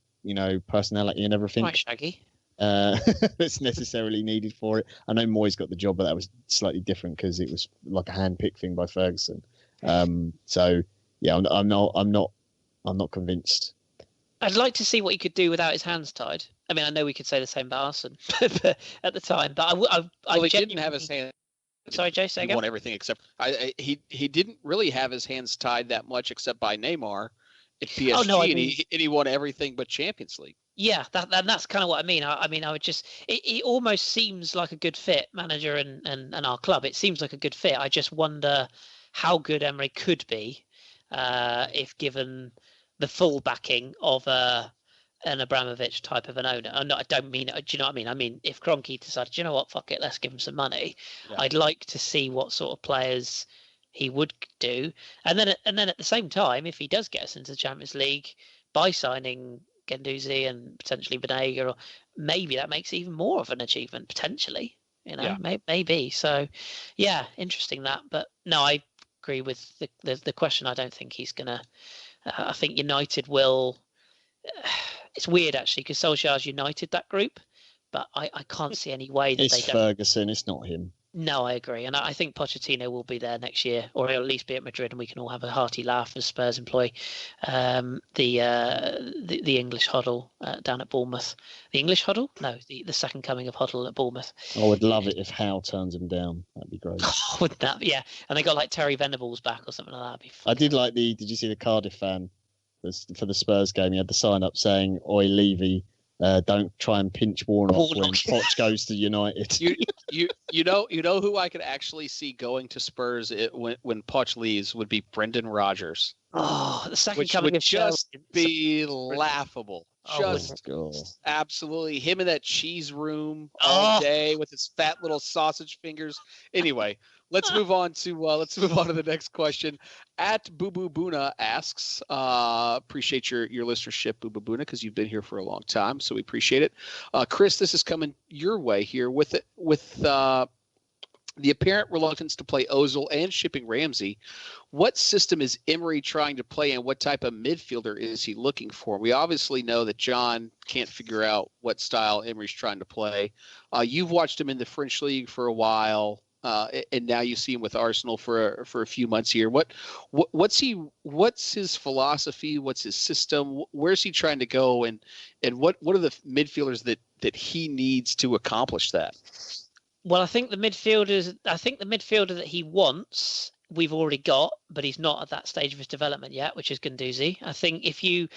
personality and everything. Quite shaggy. That's necessarily needed for it. I know Moyes got the job, but that was slightly different because it was like a hand-picked thing by Ferguson. So yeah, I'm not convinced. I'd like to see what he could do without his hands tied. I mean, I know we could say the same about Arsene at the time, but he didn't have his hands. Sorry, Jay, say again. He won everything except he didn't really have his hands tied that much except by Neymar at PSG, and he won everything but Champions League. Yeah, that's kind of what I mean. I would just it almost seems like a good fit, manager and our club. It seems like a good fit. I just wonder how good Emery could be if given the full backing of an Abramovich type of an owner. I don't mean, do you know what I mean? I mean, if Kroenke decided, do you know what, fuck it, let's give him some money. Yeah. I'd like to see what sort of players he would do, and then at the same time, if he does get us into the Champions League by signing Guendouzi and potentially Banega, or maybe that makes it even more of an achievement potentially. Maybe. So, yeah, interesting that. But no, I agree with the question. I don't think he's gonna. I think United will. It's weird actually because Solskjaer's united that group, but I can't see any way that it's Ferguson. It's not him. No, I agree, and I think Pochettino will be there next year, or he'll at least be at Madrid, and we can all have a hearty laugh as Spurs employ the English Huddle down at Bournemouth. The English Huddle? No, the second coming of Huddle at Bournemouth. I would love it if Howe turns him down. That'd be great. Wouldn't that? Yeah, and they got like Terry Venables back or something like that. I did like Did you see the Cardiff fan for the Spurs game? He had the sign up saying, "Oi, Levy, don't try and pinch Warnock when Poch goes to United." You know who I could actually see going to Spurs when Poch leaves would be Brendan Rodgers. Oh, the second coming of just be laughable. Just go. Absolutely, him in that cheese room all day with his fat little sausage fingers. Anyway, let's move on to the next question. At Boo Boo Boona asks, appreciate your listenership, Boo Boo Boona, because you've been here for a long time, so we appreciate it. Chris, this is coming your way here with the apparent reluctance to play Ozil and shipping Ramsey. What system is Emery trying to play, and what type of midfielder is he looking for? We obviously know that John can't figure out what style Emery's trying to play. You've watched him in the French league for a while, and now you see him with Arsenal for a few months here. What's his philosophy? What's his system? Where's he trying to go? And what are the midfielders that he needs to accomplish that? Well, I think the midfielder that he wants, we've already got, but he's not at that stage of his development yet, which is Guendouzi. I think if you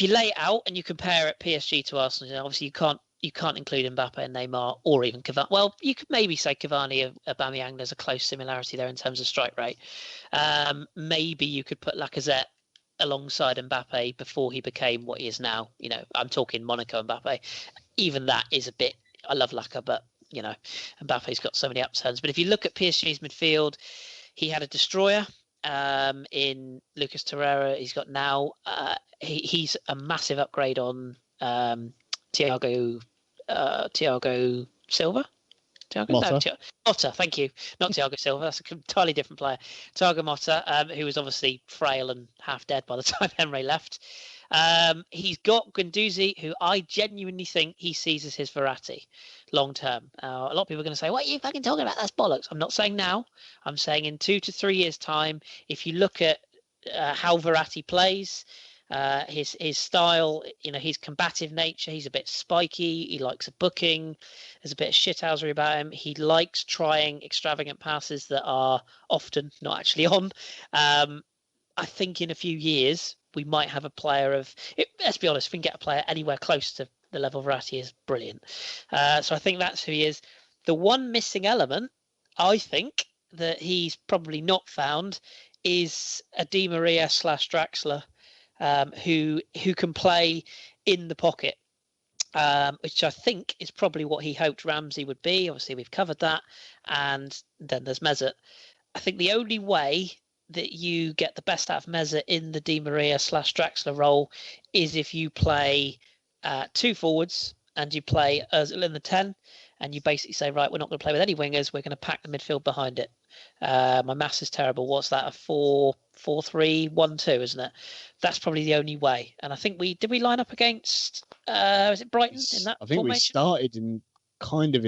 lay it out and you compare it PSG to Arsenal, obviously you can't include Mbappe and Neymar or even Cavani. Well, you could maybe say Cavani and Aubameyang. There's a close similarity there in terms of strike rate. Maybe you could put Lacazette alongside Mbappe before he became what he is now. I'm talking Monaco Mbappe. Even that is a bit. I love Lacazette, but Mbappe's got so many upturns. But if you look at PSG's midfield, he had a destroyer in Lucas Torreira. He's got now. He's a massive upgrade on Thiago Silva. Motta, thank you. Not Thiago Silva. That's an entirely different player. Thiago Motta, who was obviously frail and half dead by the time Emre left. He's got Guendouzi, who I genuinely think he sees as his Verratti long term. A lot of people are going to say, what are you fucking talking about? That's bollocks. I'm not saying now. I'm saying in 2 to 3 years' time, if you look at how Verratti plays, his style, his combative nature, he's a bit spiky, he likes a booking, there's a bit of shithousery about him, he likes trying extravagant passes that are often not actually on. I think in a few years we might have a player let's be honest, if we can get a player anywhere close to the level Verratti is brilliant. So I think that's who he is. The one missing element, I think, that he's probably not found is a Di Maria / Draxler, who can play in the pocket, which I think is probably what he hoped Ramsey would be. Obviously, we've covered that. And then there's Mesut. I think the only way that you get the best out of Mesut in the Di Maria / Draxler role is if you play 2 forwards and you play Ozil in the 10, and you basically say, right, we're not going to play with any wingers, we're going to pack the midfield behind it. My maths is terrible. What's that? A 4-4-3-1-2, isn't it? That's probably the only way. And I think did we line up against was it Brighton in that? I think formation? we started in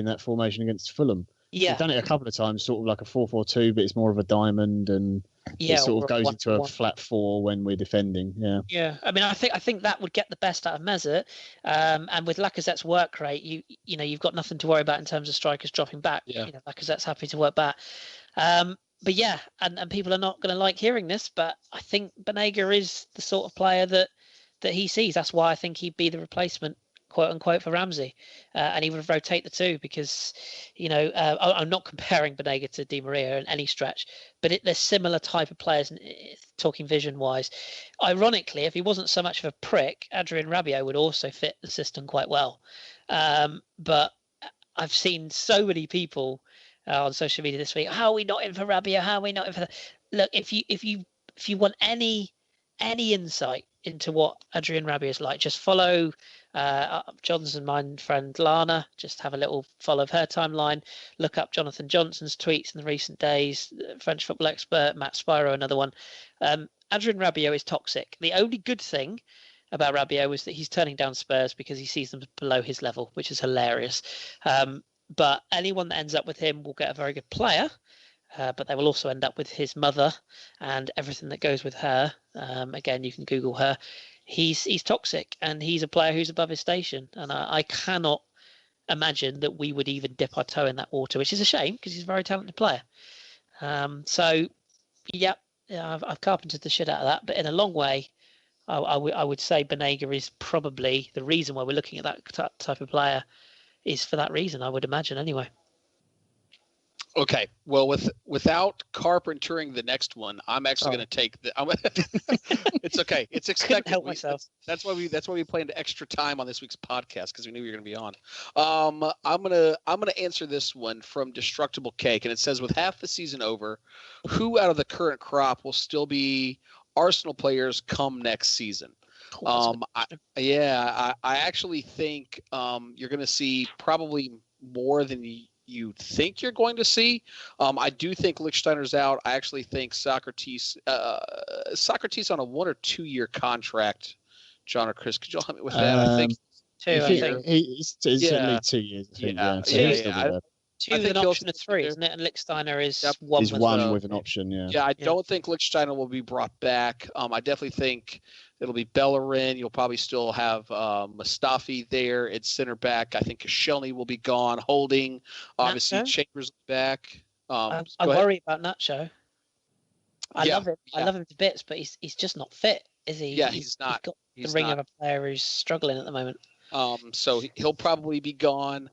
that formation against Fulham. Yeah, we've done it a couple of times, sort of like a 4-4-2, but it's more of a diamond, and it sort of goes into a flat 4 when we're defending. Yeah. I mean, I think that would get the best out of Mesut, and with Lacazette's work rate, you've got nothing to worry about in terms of strikers dropping back. Yeah. Lacazette's happy to work back. But yeah, and people are not going to like hearing this, but I think Banega is the sort of player that he sees. That's why I think he'd be the replacement, quote unquote, for Ramsey, and he would rotate the two because, I'm not comparing Banega to Di Maria in any stretch, but they're similar type of players, talking vision wise. Ironically, if he wasn't so much of a prick, Adrien Rabiot would also fit the system quite well. But I've seen so many people on social media this week. How are we not in for Rabiot? How are we not in for that? Look, if you want any insight into what Adrien Rabiot is like, just follow John's and my friend Lana. Just have a little follow of her timeline. Look up Jonathan Johnson's tweets in the recent days. French football expert Matt Spiro, another one. Adrien Rabiot is toxic. The only good thing about Rabiot was that he's turning down Spurs because he sees them below his level, which is hilarious. But anyone that ends up with him will get a very good player, but they will also end up with his mother and everything that goes with her. Again, you can Google her. He's toxic, and he's a player who's above his station. And I cannot imagine that we would even dip our toe in that water, which is a shame because he's a very talented player. So, yeah, I've carpentered the shit out of that. But in a long way, I would say Banega is probably the reason why we're looking at that type of player. Is for that reason, I would imagine, anyway. Okay, well, without carpentering the next one, I'm actually going to take the. It's okay. It's expected. Help myself. That's why we planned extra time on this week's podcast because we knew you were going to be on. I'm gonna answer this one from Destructible Cake, and it says, with half the season over, who out of the current crop will still be Arsenal players come next season? I actually think you're going to see probably more than you think you're going to see. I do think Lichtsteiner's out. I actually think Socrates on a 1 or 2 year contract. John or Chris, could you help me with that? I think 2. I think it's certainly 2 years. I think, Two with an option of 3, isn't it? And Lichtsteiner is one. He's one with an option. Yeah. I don't think Lichtsteiner will be brought back. I definitely think it'll be Bellerin. You'll probably still have Mustafi there at center back. I think Koscielny will be gone. Holding, obviously, Nacho? Chambers back. I worry about Nacho. I love him. I love him to bits, but he's just not fit, is he? Yeah, he's not. He's got the ring of a player who's struggling at the moment. So he'll probably be gone.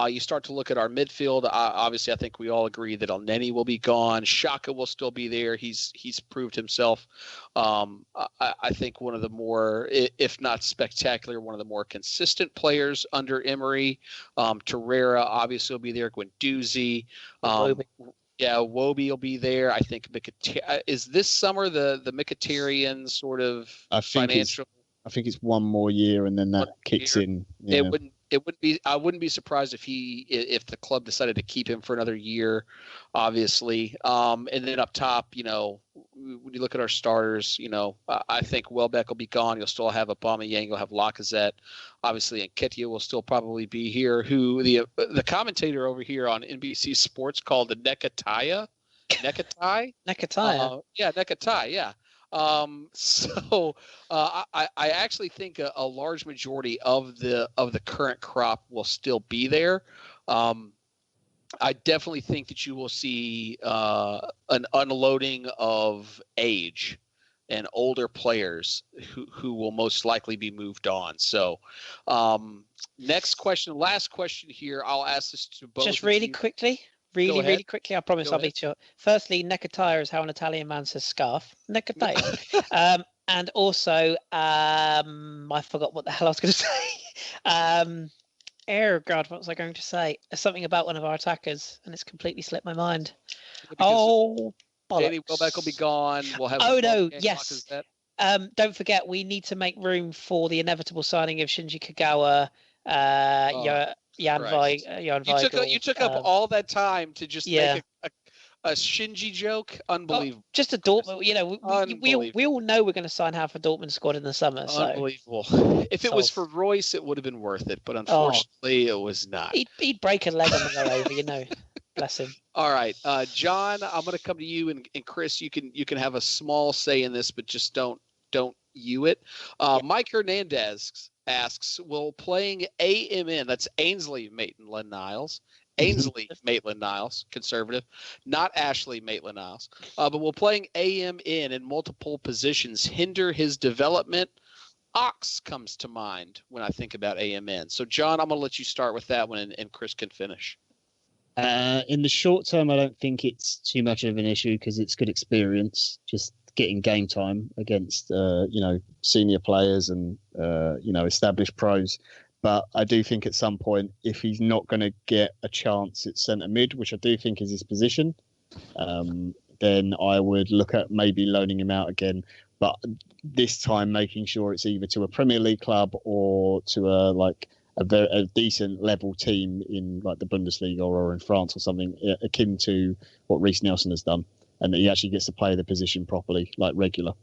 You start to look at our midfield. Obviously, I think we all agree that Elneny will be gone. Xhaka will still be there. He's proved himself. I think one of the more, if not spectacular, one of the more consistent players under Emery. Torreira obviously will be there. Guendouzi. Wobie will be there. I think is this summer the Mkhitaryan sort of financial. I think it's one more year, and then that kicks in. Yeah. It wouldn't be. I wouldn't be surprised if the club decided to keep him for another year, obviously. And then up top, when you look at our starters, I think Welbeck will be gone. You'll still have Aubameyang. You'll have Lacazette, obviously, and Nketiah will still probably be here. Who the commentator over here on NBC Sports called the Nekatiah. Nekatai? Nekatiah. Yeah, Nekatai. Yeah. So I actually think a large majority of the current crop will still be there. I definitely think that you will see an unloading of age and older players who will most likely be moved on. So last question here. I'll ask this to both. Just really quickly. Really quickly. I promise I'll be short. Firstly, Nekatiah is how an Italian man says scarf. Nekatiah. And also, I forgot what the hell I was going to say. Oh, God, what was I going to say? Something about one of our attackers, and it's completely slipped my mind. Bollocks. Danny Welbeck will be gone. We'll have. Yes. Don't forget, we need to make room for the inevitable signing of Shinji Kagawa, Jan Weigl. You took up all that time to just make a Shinji joke. Unbelievable. Just a Dortmund. We all know we're going to sign half a Dortmund squad in the summer. Unbelievable. If it was for Royce, it would have been worth it, but unfortunately, it was not. He'd break a leg on the way over, Bless him. All right, John. I'm going to come to you, and Chris. You can have a small say in this, but just don't you it. Mike Hernandez asks, will playing AMN, that's Ainsley Maitland-Niles, conservative, not Ashley Maitland-Niles, but will playing AMN in multiple positions hinder his development? Ox comes to mind when I think about AMN. So, John, I'm going to let you start with that one, and Chris can finish. In the short term, I don't think it's too much of an issue because it's good experience. Just getting game time against senior players and established pros, but I do think at some point, if he's not going to get a chance at centre mid, which I do think is his position, then I would look at maybe loaning him out again, but this time making sure it's either to a Premier League club or to a decent level team in like the Bundesliga or in France or something akin to what Reece Nelson has done, and that he actually gets to play the position properly, like regular.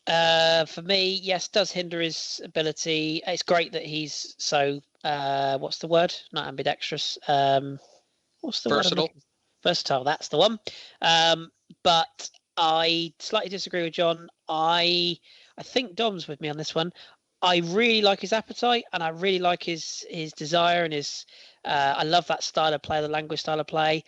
For me, yes, does hinder his ability. It's great that he's so, what's the word? Not ambidextrous. What's the Versatile. word? Versatile, that's the one. But I slightly disagree with John. I think Dom's with me on this one. I really like his appetite, and I really like his desire and his. I love that style of play, the language style of play.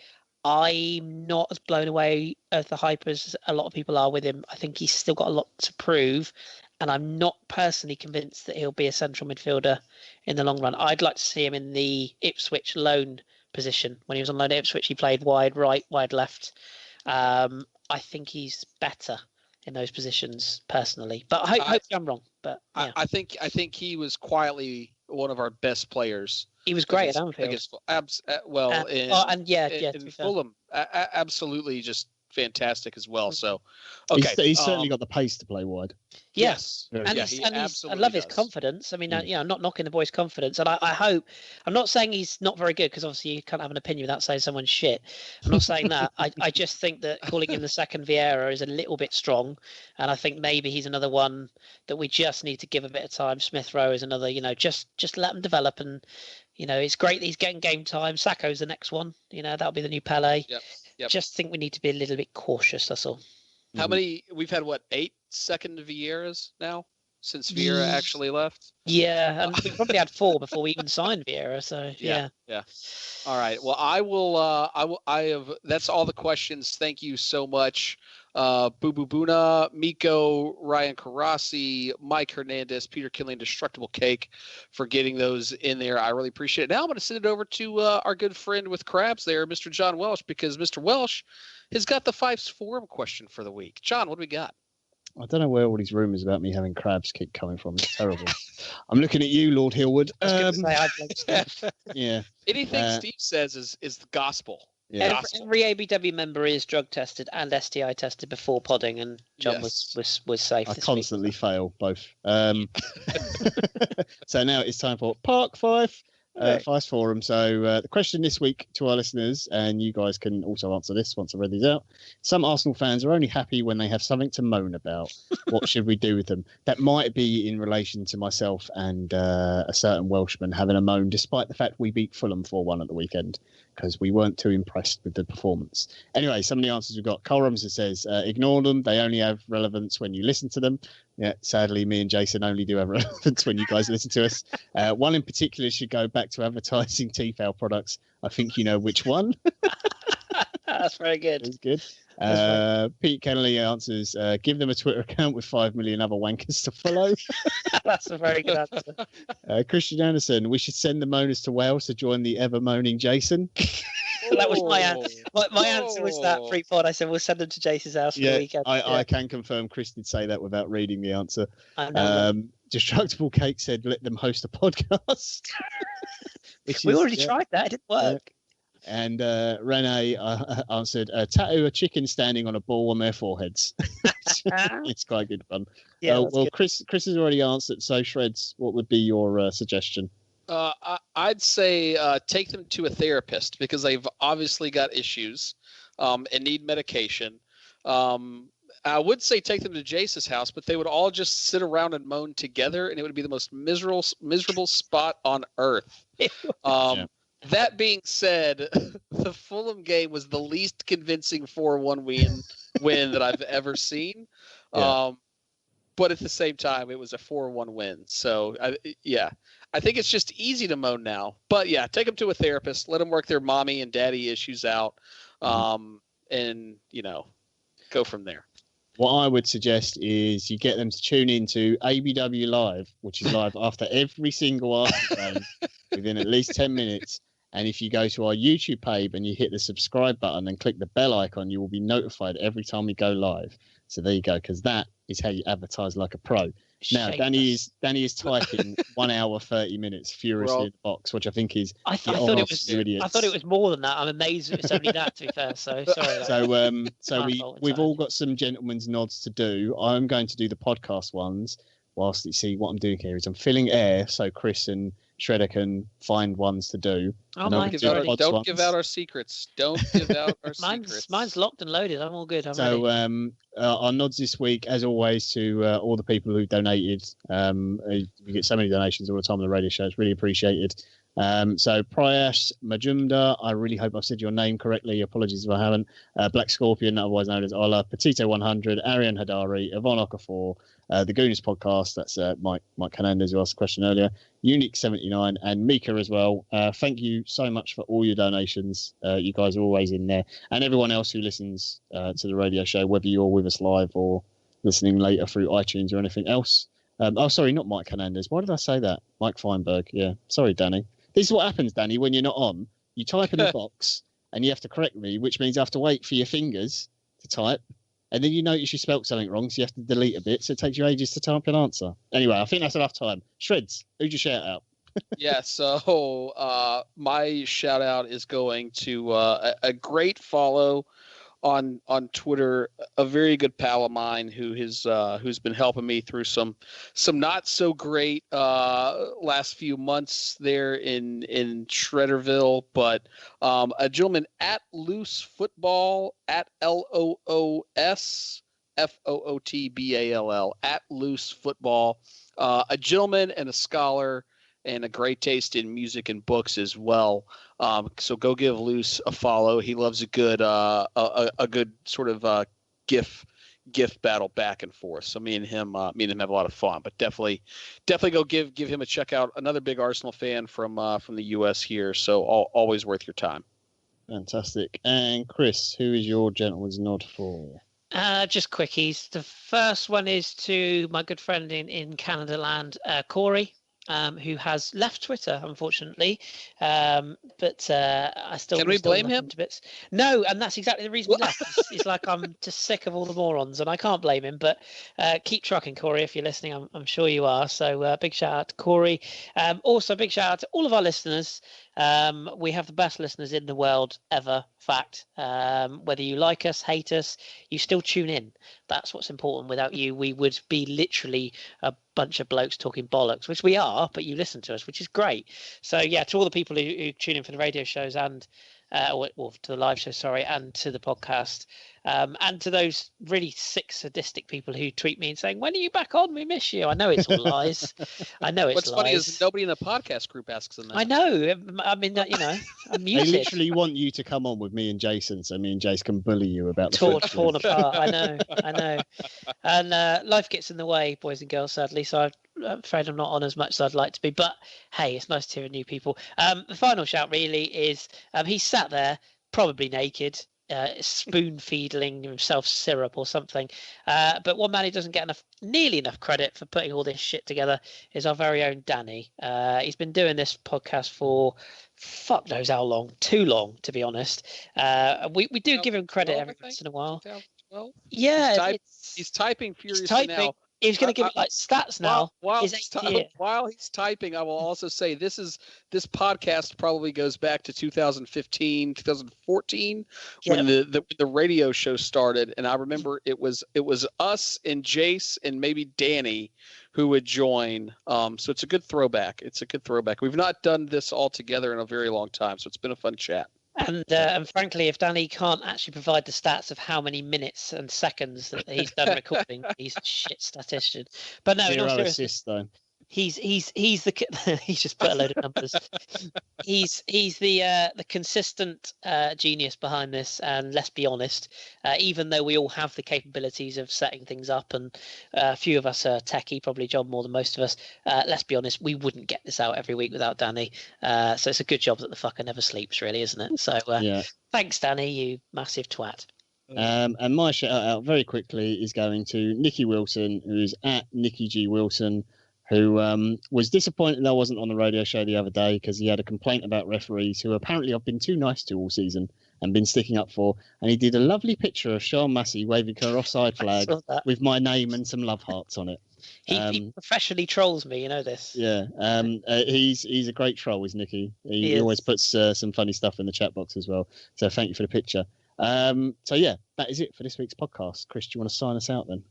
I'm not as blown away as the hype as a lot of people are with him. I think he's still got a lot to prove, and I'm not personally convinced that he'll be a central midfielder in the long run. I'd like to see him in the Ipswich loan position. When he was on loan at Ipswich, he played wide right, wide left. I think he's better in those positions personally, but I hope I'm wrong. But yeah. I think he was quietly one of our best players. He was great at Anfield. In Fulham, absolutely just fantastic as well. So, okay, he's certainly got the pace to play wide. Yes, I love his confidence. I mean, I'm not knocking the boy's confidence, and I hope. I'm not saying he's not very good, because obviously you can't have an opinion without saying someone's shit. I'm not saying that. I just think that calling him the second Vieira is a little bit strong, and I think maybe he's another one that we just need to give a bit of time. Smith Rowe is another. Just let him develop, and it's great that he's getting game time. Sacco's the next one. That'll be the new Pele. Yep. Just think we need to be a little bit cautious. That's all. How many? We've had 8 second Vieiras now since Vieira actually left. Yeah, and we probably had 4 before we even signed Vieira. So yeah. All right. Well, I have. That's all the questions. Thank you so much, Boo Boo Buna, Miko, Ryan Karasi, Mike Hernandez, Peter Killian, Destructible Cake, for getting those in there. I really appreciate it. Now I'm going to send it over to our good friend with crabs there, Mr. John Welsh, because Mr. Welsh has got the Fifes Forum question for the week. John, what do we got? I don't know where all these rumours about me having crabs keep coming from. It's terrible. I'm looking at you, Lord Hillwood. I was going to say, yeah. Anything Steve says is the gospel. Yeah. Every ABW member is drug tested and STI tested before podding, and John was safe. I this constantly week. fail both. So now it's time for Park Five. Five Forum. So the question this week to our listeners, and you guys can also answer this once I've read these out. Some Arsenal fans are only happy when they have something to moan about. What should we do with them? That might be in relation to myself and a certain Welshman having a moan, despite the fact we beat Fulham 4-1 at the weekend, because we weren't too impressed with the performance. Anyway, some of the answers we've got. Cole Robinson says, ignore them. They only have relevance when you listen to them. Yeah, sadly, me and Jason only do have relevance when you guys listen to us. One in particular should go back to advertising Tefal products. I think you know which one. That's very good. That's good. Pete Kennelly answers, give them a Twitter account with 5 million other wankers to follow. That's a very good answer. Christian Anderson, we should send the moaners to Wales to join the ever-moaning Jason. That was my answer. My answer was that pre-pod. I said we'll send them to Jason's house for the weekend. I can confirm Chris did say that without reading the answer. I know. Destructible Cake said, let them host a podcast. We already tried that. It didn't work. And Renee answered, tattoo a chicken standing on a ball on their foreheads. It's quite good fun. Yeah, well, good. Chris has already answered. So, Shreds, what would be your suggestion? I'd say take them to a therapist because they've obviously got issues and need medication. I would say take them to Jace's house, but they would all just sit around and moan together, and it would be the most miserable spot on earth. That being said, the Fulham game was the least convincing 4-1 win that I've ever seen. But at the same time, it was a 4-1 win. So, I think it's just easy to moan now. But, take them to a therapist. Let them work their mommy and daddy issues out. And, go from there. What I would suggest is you get them to tune into ABW Live, which is live after every single Arsenal game within at least 10 minutes. And if you go to our YouTube page and you hit the subscribe button and click the bell icon, you will be notified every time we go live. So there you go, because that is how you advertise like a pro. Now, Danny is typing 1 hour 30 minutes furiously in the box, which I think is. I thought it was more than that. I'm amazed it's only that. To be fair, so sorry. So we've all got some gentlemen's nods to do. I'm going to do the podcast ones. Whilst you see what I'm doing here is I'm filling air, so Chris and Shredder can find ones to do. Oh, don't give out our secrets. Don't give out our secrets. Mine's locked and loaded. I'm all good. Our nods this week, as always, to all the people who donated. We get so many donations all the time on the radio show. It's really appreciated. So Prayash Majumdar, I really hope I've said your name correctly. Apologies if I haven't. Black Scorpion, otherwise known as Ola, Petito 100, Arian Hadari, Yvonne Okafor, the Gooners podcast, that's Mike Hernandez who asked the question earlier, Unique 79, and Mika as well. Thank you so much for all your donations. You guys are always in there. And everyone else who listens to the radio show, whether you're with us live or listening later through iTunes or anything else. Sorry, not Mike Hernandez. Why did I say that? Mike Feinberg. Yeah. Sorry, Danny. This is what happens, Danny, when you're not on. You type in the box and you have to correct me, which means I have to wait for your fingers to type. And then you notice you spelt something wrong, so you have to delete a bit. So it takes you ages to type an answer. Anyway, I think that's enough time. Shreds, who'd you shout out? So my shout out is going to a great follow on Twitter, a very good pal of mine who's been helping me through some not so great last few months there in Shredderville, but a gentleman at Loose Football at LOOSFOOTBALL at Loose Football, a gentleman and a scholar and a great taste in music and books as well. So go give Luce a follow. He loves a good sort of gift battle back and forth. So me and him have a lot of fun. But definitely go give him a check out. Another big Arsenal fan from the U.S. here. So always worth your time. Fantastic. And Chris, who is your gentleman's nod for? Just quickies. The first one is to my good friend in Canada land, Corey. Who has left Twitter, unfortunately, but I still can we blame him? To bits. No, and that's exactly the reason he left. He's like, I'm just sick of all the morons, and I can't blame him. But keep trucking, Corey, if you're listening. I'm sure you are. So big shout out to Corey. Also, big shout out to all of our listeners. We have the best listeners in the world ever. Fact. Whether you like us, hate us, you still tune in. That's what's important. Without you, we would be literally a bunch of blokes talking bollocks, which we are, but you listen to us, which is great. So yeah, to all the people who tune in for the radio shows and or to the live show, sorry, and to the podcast, and to those really sick, sadistic people who tweet me and saying, "When are you back on? We miss you." I know it's all lies. I know it's What's lies. funny is nobody in the podcast group asks them that. I know. I mean, I'm muted. They literally want you to come on with me and Jason, so me and Jace can bully you about the torn apart. I know. And life gets in the way, boys and girls, sadly. So I'm afraid I'm not on as much as I'd like to be. But hey, it's nice to hear new people. The final shout really is he sat there, probably naked, spoon feeding himself syrup or something. But one man who doesn't get nearly enough credit for putting all this shit together is our very own Danny. He's been doing this podcast for fuck knows how long, too long to be honest. We do give him credit every once in a while. Yeah, he's typing furiously now. He's going to give it like stats now. While he's typing, I will also say this podcast probably goes back to 2015, 2014 when the radio show started, and I remember it was us and Jace and maybe Danny who would join. So it's a good throwback. We've not done this all together in a very long time, so it's been a fun chat. And frankly, if Danny can't actually provide the stats of how many minutes and seconds that he's done recording, he's a shit statistician. But no, Zero assists though. He's the he's just put a load of numbers. he's the consistent genius behind this, and let's be honest, even though we all have the capabilities of setting things up, and a few of us are techie, probably John more than most of us, let's be honest, we wouldn't get this out every week without Danny. So it's a good job that the fucker never sleeps, really, isn't it? So thanks, Danny, you massive twat. And my shout out very quickly is going to Nikki Wilson, who is at Nikki G Wilson, who was disappointed I wasn't on the radio show the other day because he had a complaint about referees who apparently I've been too nice to all season and been sticking up for. And he did a lovely picture of Sean Massey waving her offside flag with my name and some love hearts on it. He professionally trolls me, you know this. Yeah, he's a great troll, is Nicky. He always puts some funny stuff in the chat box as well. So thank you for the picture. So yeah, that is it for this week's podcast. Chris, do you want to sign us out then?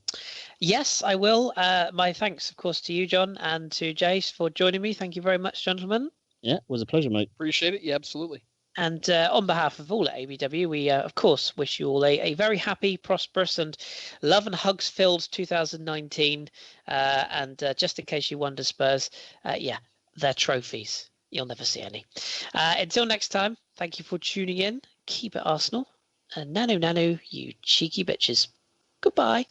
Yes, I will. My thanks, of course, to you, John, and to Jace for joining me. Thank you very much, gentlemen. Yeah, it was a pleasure, mate. Appreciate it. Yeah, absolutely. And on behalf of all at ABW, we, of course, wish you all a very happy, prosperous, and love and hugs filled 2019. And just in case you wonder, Spurs, they're trophies. You'll never see any. Until next time, thank you for tuning in. Keep it Arsenal. And nanu, you cheeky bitches. Goodbye.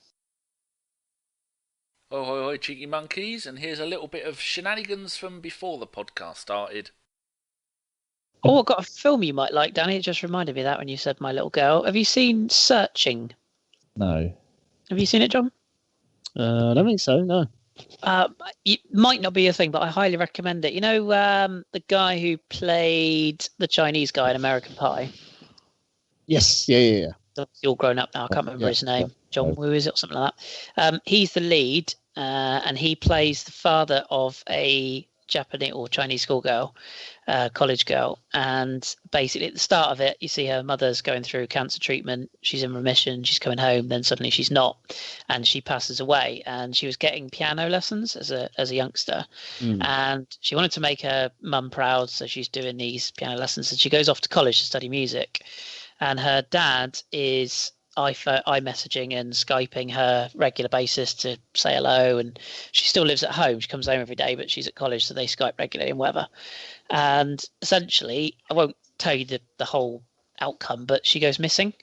Hoi, hoi, hoi, cheeky monkeys. And here's a little bit of shenanigans from before the podcast started. Oh, I've got a film you might like, Danny. It just reminded me of that when you said My Little Girl. Have you seen Searching? No. Have you seen it, John? I don't think so, no. It might not be a thing, but I highly recommend it. You know, the guy who played the Chinese guy in American Pie? Yes, yeah. He's all grown up now. I can't remember his name. John Woo, is it, or something like that? He's the lead, and he plays the father of a Japanese or Chinese schoolgirl, college girl. And basically at the start of it, you see her mother's going through cancer treatment. She's in remission. She's coming home. Then suddenly she's not, and she passes away. And she was getting piano lessons as a youngster, and she wanted to make her mum proud. So she's doing these piano lessons, and she goes off to college to study music. And her dad is iMessaging and Skyping her regular basis to say hello, and she still lives at home. She comes home every day, but she's at college, so they Skype regularly and whatever. And essentially, I won't tell you the whole outcome, but she goes missing.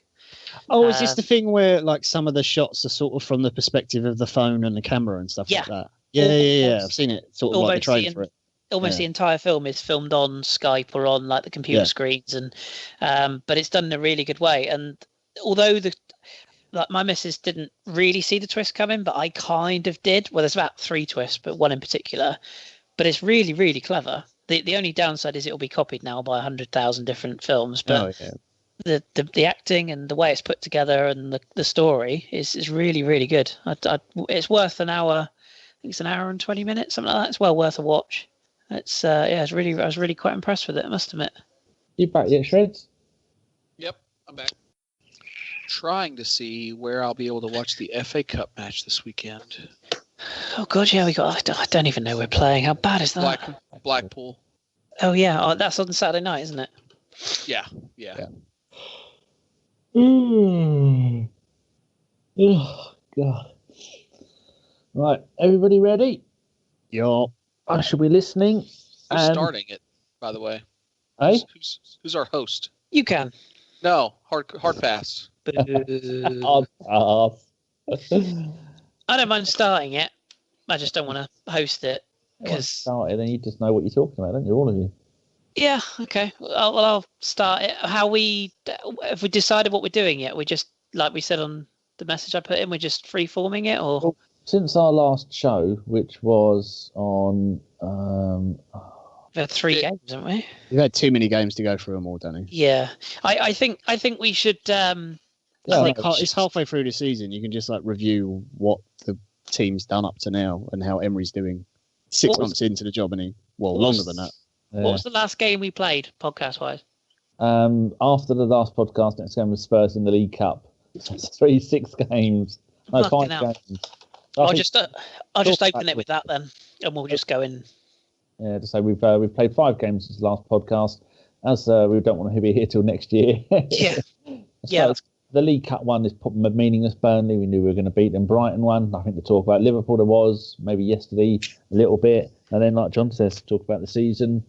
Oh, is this the thing where like some of the shots are sort of from the perspective of the phone and the camera and stuff like that? Yeah. I've seen it. Sort of like the trailer for it. Almost the entire film is filmed on Skype or on like the computer screens, and but it's done in a really good way. And although my missus didn't really see the twist coming, but I kind of did. Well, there's about 3 twists, but one in particular. But it's really, really clever. The only downside is it'll be copied now by 100,000 different films. But the acting and the way it's put together and the story is really, really good. It's worth an hour. I think it's an hour and 20 minutes, something like that. It's well worth a watch. It's I was really quite impressed with it, I must admit. You back yet, Shreds? Yep, I'm back. Trying to see where I'll be able to watch the FA Cup match this weekend. Oh god, yeah, I don't even know we're playing. How bad is that? Blackpool. Oh yeah, that's on Saturday night, isn't it? Yeah. Oh god. Right, everybody ready? Yeah. I shall be listening. Who's starting it, by the way? Eh? Who's our host? You can. No, hard pass. I'll pass. I don't mind starting it. I just don't want to host it because Start it, then you just know what you're talking about, don't you? All of you. Yeah. Okay. I'll start it. Have we decided what we're doing yet? We just, like we said on the message I put in, we're just free forming it, or Well, since our last show, which was on we've had 3 games, haven't we? You've had too many games to go through them all, Danny. Yeah. I think we should. It's halfway through the season. You can just like review what the team's done up to now and how Emery's doing. 6 months into the job, and longer than that. What was the last game we played, podcast-wise? After the last podcast, next game was Spurs in the League Cup. 6 games. No, 5 games. I'll just open it with that then, and we'll just go in. Yeah, to say we've played 5 games since the last podcast. As we don't want to be here till next year. Yeah. The League Cup one is meaningless. Burnley, we knew we were going to beat them. Brighton one, nothing to talk about. Liverpool, there was maybe yesterday a little bit, and then like John says, talk about the season.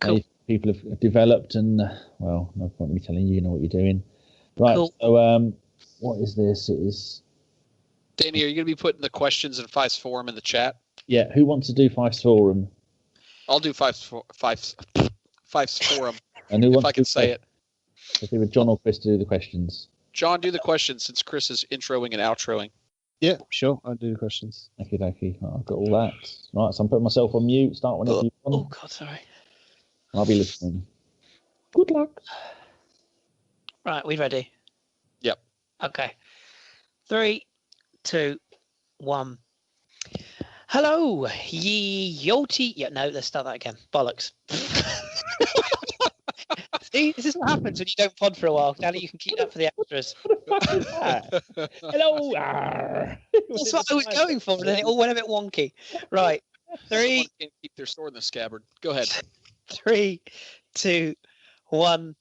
Cool. People have developed, and no point in me telling you, you know what you're doing. Right. Cool. So, what is this? It is. Danny, are you going to be putting the questions in Five's forum in the chat? Yeah. Who wants to do Five's forum? I'll do Five's forum. And who if wants I can to say it. Let's see with John or Chris to do the questions. John, do the questions since Chris is introing and outroing. Yeah, sure. I'll do the questions. Okie dokie. I've got all that. Right, so I'm putting myself on mute. Start whenever you want. Oh God, sorry. I'll be listening. Good luck. Right, we ready? Yep. Okay. 3, 2, 1. Hello, ye yoti. Yeah, no, let's start that again. Bollocks. See, this is what happens when you don't pod for a while. Danny, you can keep that for the extras. Hello. That's what I was going for, and then it all went a bit wonky. Right. 3. Someone can't keep their sword in the scabbard. Go ahead. 3, 2, 1.